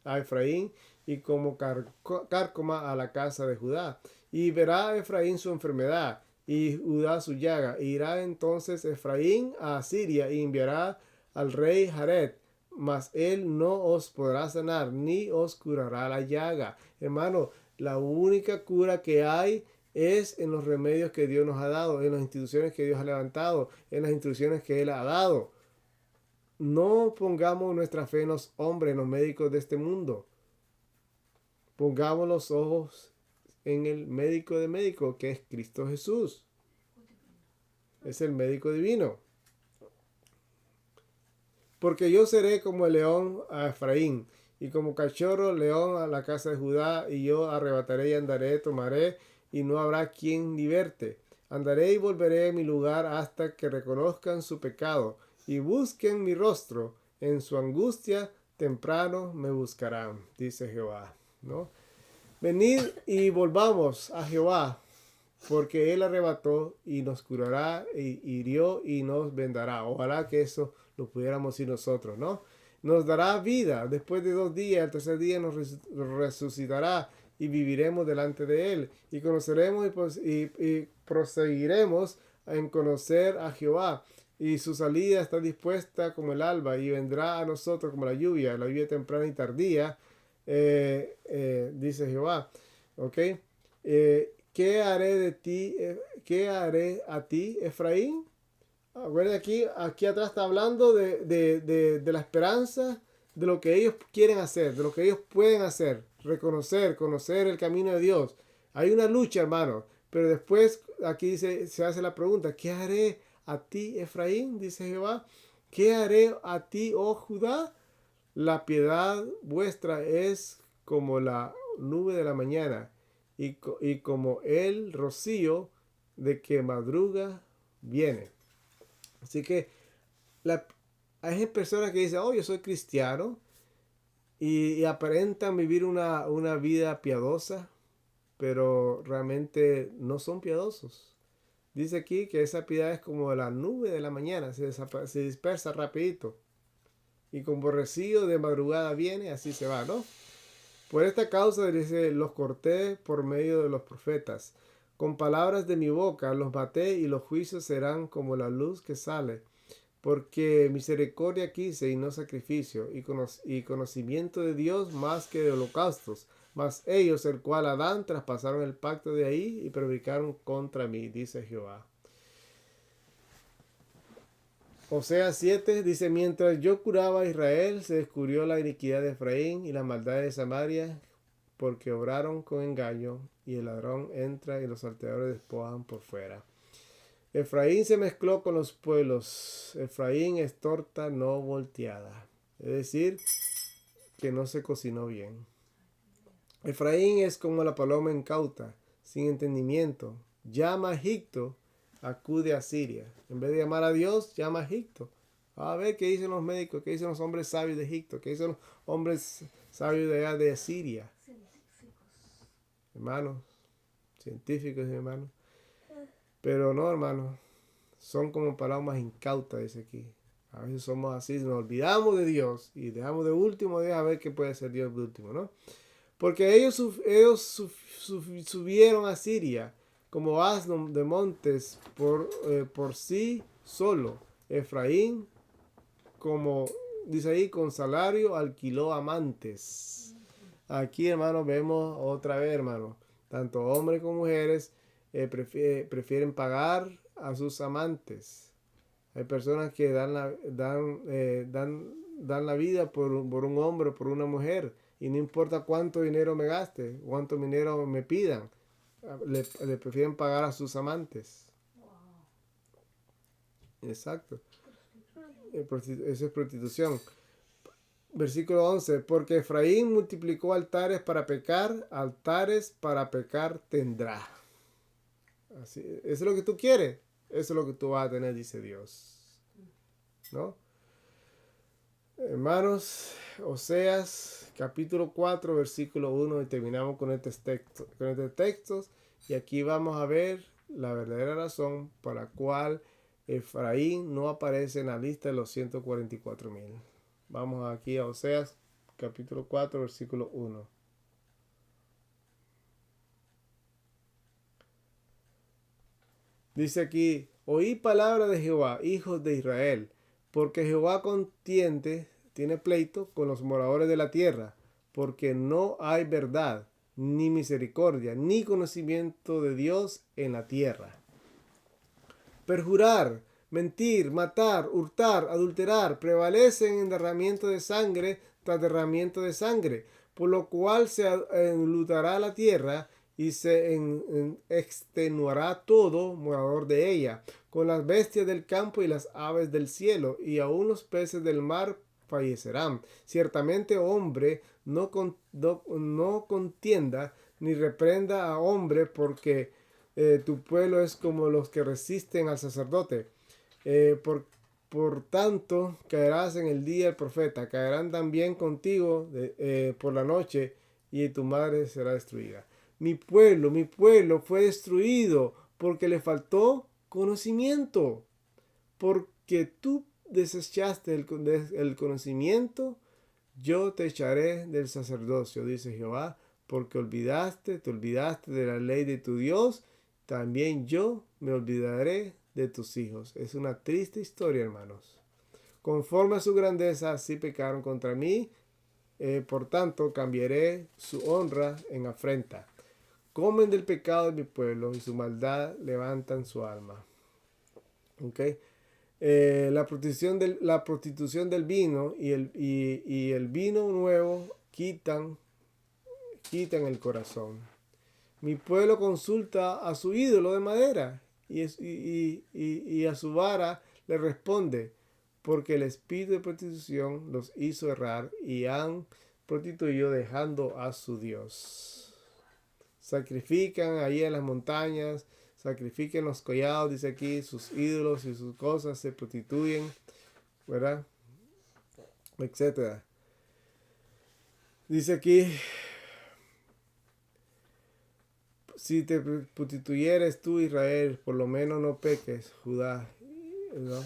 a Efraín y como cárcoma a la casa de Judá. Y verá Efraín su enfermedad y Judá su llaga. E irá entonces Efraín a Asiria y enviará al rey Jared, mas él no os podrá sanar ni os curará la llaga. Hermano, la única cura que hay es en los remedios que Dios nos ha dado, en las instituciones que Dios ha levantado, en las instrucciones que Él ha dado. No pongamos nuestra fe en los hombres, en los médicos de este mundo. Pongamos los ojos en el médico de médicos, que es Cristo Jesús. Es el médico divino. Porque yo seré como el león a Efraín, y como cachorro león a la casa de Judá, y yo arrebataré y andaré, tomaré, y no habrá quien liberte. Andaré y volveré a mi lugar hasta que reconozcan su pecado, y busquen mi rostro. En su angustia temprano me buscarán, dice Jehová, ¿no? Venid y volvamos a Jehová, porque Él arrebató y nos curará, y hirió y nos vendará. Ojalá que eso lo pudiéramos decir nosotros, ¿no? Nos dará vida después de 2 días, el tercer día nos resucitará y viviremos delante de Él. Y conoceremos y proseguiremos en conocer a Jehová. Y su salida está dispuesta como el alba y vendrá a nosotros como la lluvia temprana y tardía, dice Jehová. ¿Ok? ¿Qué haré de ti? ¿Qué haré a ti, Efraín? Acuérdense, aquí atrás está hablando de la esperanza, de lo que ellos quieren hacer, de lo que ellos pueden hacer, conocer el camino de Dios. Hay una lucha, hermano, pero después aquí se hace la pregunta, ¿qué haré a ti, Efraín? Dice Jehová. ¿Qué haré a ti, oh Judá? La piedad vuestra es como la nube de la mañana y como el rocío de que madruga viene. Así que hay personas que dicen, oh, yo soy cristiano y aparentan vivir una vida piadosa, pero realmente no son piadosos. Dice aquí que esa piedad es como la nube de la mañana, se dispersa rapidito. Y como rocío de madrugada viene, así se va, ¿no? Por esta causa, dice, los corté por medio de los profetas. Con palabras de mi boca los maté y los juicios serán como la luz que sale. Porque misericordia quise y no sacrificio, y conocimiento de Dios más que de holocaustos. Mas ellos, el cual Adán, traspasaron el pacto de ahí y predicaron contra mí, dice Jehová. Oseas 7 dice, mientras yo curaba a Israel, se descubrió la iniquidad de Efraín y la maldad de Samaria, porque obraron con engaño, y el ladrón entra y los salteadores despojan por fuera. Efraín se mezcló con los pueblos. Efraín es torta no volteada. Es decir, que no se cocinó bien. Efraín es como la paloma incauta, sin entendimiento. Llama a Egipto, acude a Siria. En vez de llamar a Dios, llama a Egipto. A ver qué dicen los médicos, qué dicen los hombres sabios de Egipto, qué dicen los hombres sabios de allá de Siria. Hermanos, científicos, hermanos. Pero no, hermanos, son como palomas incautas, dice aquí. A veces somos así, nos olvidamos de Dios y dejamos de último día a ver qué puede ser Dios de último, ¿no? Porque ellos subieron a Siria como asno de montes por sí solo. Efraín, como dice ahí, con salario alquiló amantes. Aquí, hermanos, vemos otra vez, hermanos, tanto hombres como mujeres prefieren pagar a sus amantes. Hay personas que dan la vida por un hombre o por una mujer. Y no importa cuánto dinero me gaste, cuánto dinero me pidan, le prefieren pagar a sus amantes. Wow. Exacto. Eso es prostitución. Versículo 11. Porque Efraín multiplicó altares para pecar tendrá. Así, eso es lo que tú quieres. Eso es lo que tú vas a tener, dice Dios. ¿No? Hermanos, Oseas capítulo 4 versículo 1 y terminamos con este texto y aquí vamos a ver la verdadera razón por la cual Efraín no aparece en la lista de los 144,000. Vamos aquí a Oseas capítulo 4 versículo 1. Dice aquí, oí palabra de Jehová, hijos de Israel, porque Jehová tiene pleito con los moradores de la tierra, porque no hay verdad, ni misericordia, ni conocimiento de Dios en la tierra. Perjurar, mentir, matar, hurtar, adulterar, prevalecen en derramamiento de sangre tras derramamiento de sangre, por lo cual se enlutará la tierra y se extenuará todo morador de ella, con las bestias del campo y las aves del cielo, y aun los peces del mar fallecerán. Ciertamente hombre no contienda ni reprenda a hombre, porque tu pueblo es como los que resisten al sacerdote. Por tanto, caerás en el día del profeta, caerán también contigo por la noche, y tu madre será destruida. Mi pueblo fue destruido porque le faltó conocimiento. Porque tú desechaste el conocimiento, yo te echaré del sacerdocio, dice Jehová, porque te olvidaste de la ley de tu Dios, también yo me olvidaré de tus hijos. Es una triste historia, hermanos. Conforme a su grandeza, así pecaron contra mí, por tanto cambiaré su honra en afrenta. Comen del pecado de mi pueblo y su maldad levantan su alma. ¿Okay? La prostitución del vino y el vino nuevo quitan el corazón. Mi pueblo consulta a su ídolo de madera y a su vara le responde, porque el espíritu de prostitución los hizo errar y han prostituido dejando a su Dios. Sacrifican ahí en las montañas, sacrifican los collados, dice aquí, sus ídolos y sus cosas se prostituyen, ¿verdad? Etcétera. Dice aquí, si te prostituyeres tú, Israel, por lo menos no peques, Judá, ¿no?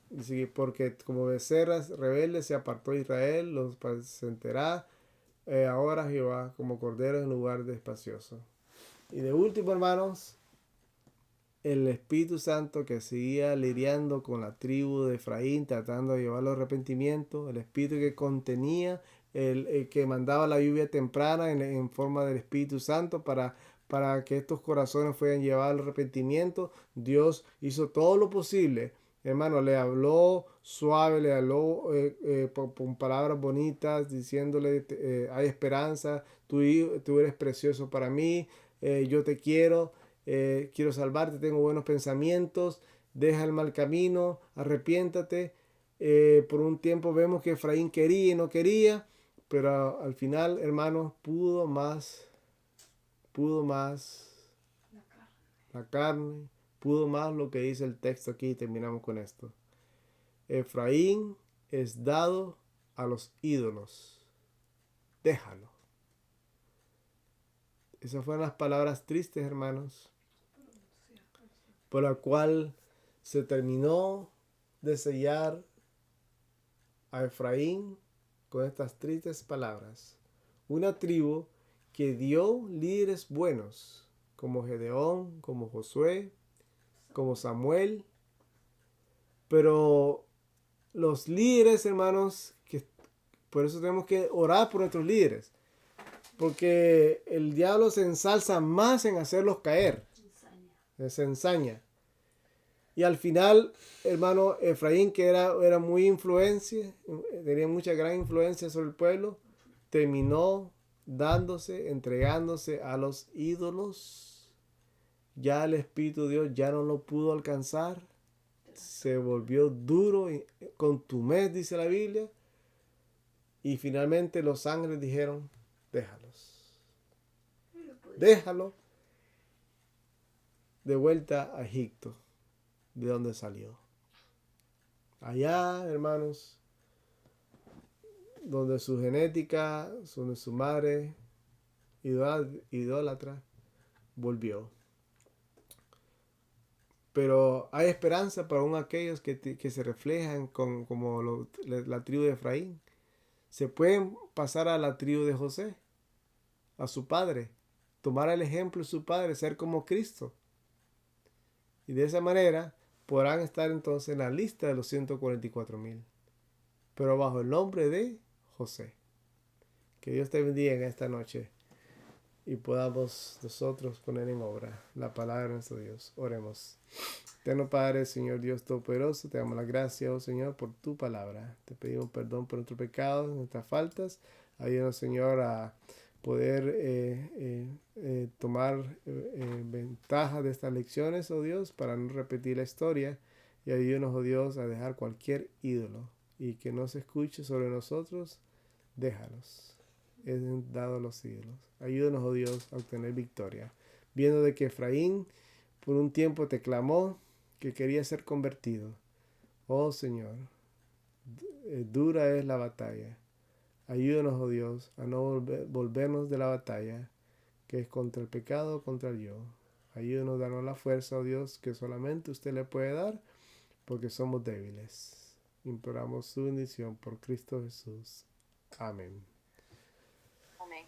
Dice que porque como becerras rebeldes se apartó Israel, los apacentará ahora Jehová como cordero en lugar de espacioso. Y de último, hermanos, el Espíritu Santo que seguía lidiando con la tribu de Efraín, tratando de llevarlo al arrepentimiento, el Espíritu que contenía, el que mandaba la lluvia temprana en forma del Espíritu Santo para que estos corazones fueran llevados al arrepentimiento. Dios hizo todo lo posible. Hermano, le habló suave, le habló con palabras bonitas, diciéndole, hay esperanza, tú eres precioso para mí, yo te quiero. Quiero salvarte, tengo buenos pensamientos, deja el mal camino, arrepiéntate. Por un tiempo vemos que Efraín quería y no quería, pero al final, hermanos, pudo más la carne, pudo más lo que dice el texto aquí y terminamos con esto. Efraín es dado a los ídolos, déjalo. Esas fueron las palabras tristes, hermanos, por la cual se terminó de sellar a Efraín con estas tristes palabras. Una tribu que dio líderes buenos, como Gedeón, como Josué, como Samuel, pero los líderes, hermanos, que por eso tenemos que orar por nuestros líderes, porque el diablo se ensalza más en hacerlos caer, se ensaña. Y al final, hermano, Efraín, que era muy influencia, tenía mucha gran influencia sobre el pueblo, terminó entregándose a los ídolos. Ya el Espíritu de Dios ya no lo pudo alcanzar. Se volvió duro, contumaz, dice la Biblia. Y finalmente los ángeles dijeron, déjalos. Déjalo de vuelta a Egipto, de donde salió. Allá, hermanos, donde su genética, donde su madre idólatra volvió. Pero hay esperanza para aún aquellos que se reflejan como la tribu de Efraín. Se pueden pasar a la tribu de José, a su padre, tomar el ejemplo de su padre, ser como Cristo. Y de esa manera podrán estar entonces en la lista de los 144,000, pero bajo el nombre de José. Que Dios te bendiga en esta noche y podamos nosotros poner en obra la palabra de nuestro Dios. Oremos. Eterno Padre, Señor Dios Todopoderoso, te damos las gracias, oh Señor, por tu palabra. Te pedimos perdón por nuestros pecados, nuestras faltas. Ayúdanos, Señor, a poder tomar ventaja de estas lecciones, oh Dios, para no repetir la historia. Y ayúdanos, oh Dios, a dejar cualquier ídolo y que no se escuche sobre nosotros. Déjalos. Es dado los ídolos. Ayúdanos, oh Dios, a obtener victoria. Viendo de que Efraín por un tiempo te clamó que quería ser convertido. Oh Señor, dura es la batalla. Ayúdanos, oh Dios, a no volvernos de la batalla que es contra el pecado, contra el yo. Ayúdanos a darnos la fuerza, oh Dios, que solamente usted le puede dar porque somos débiles. Imploramos su bendición por Cristo Jesús. Amén. Amén.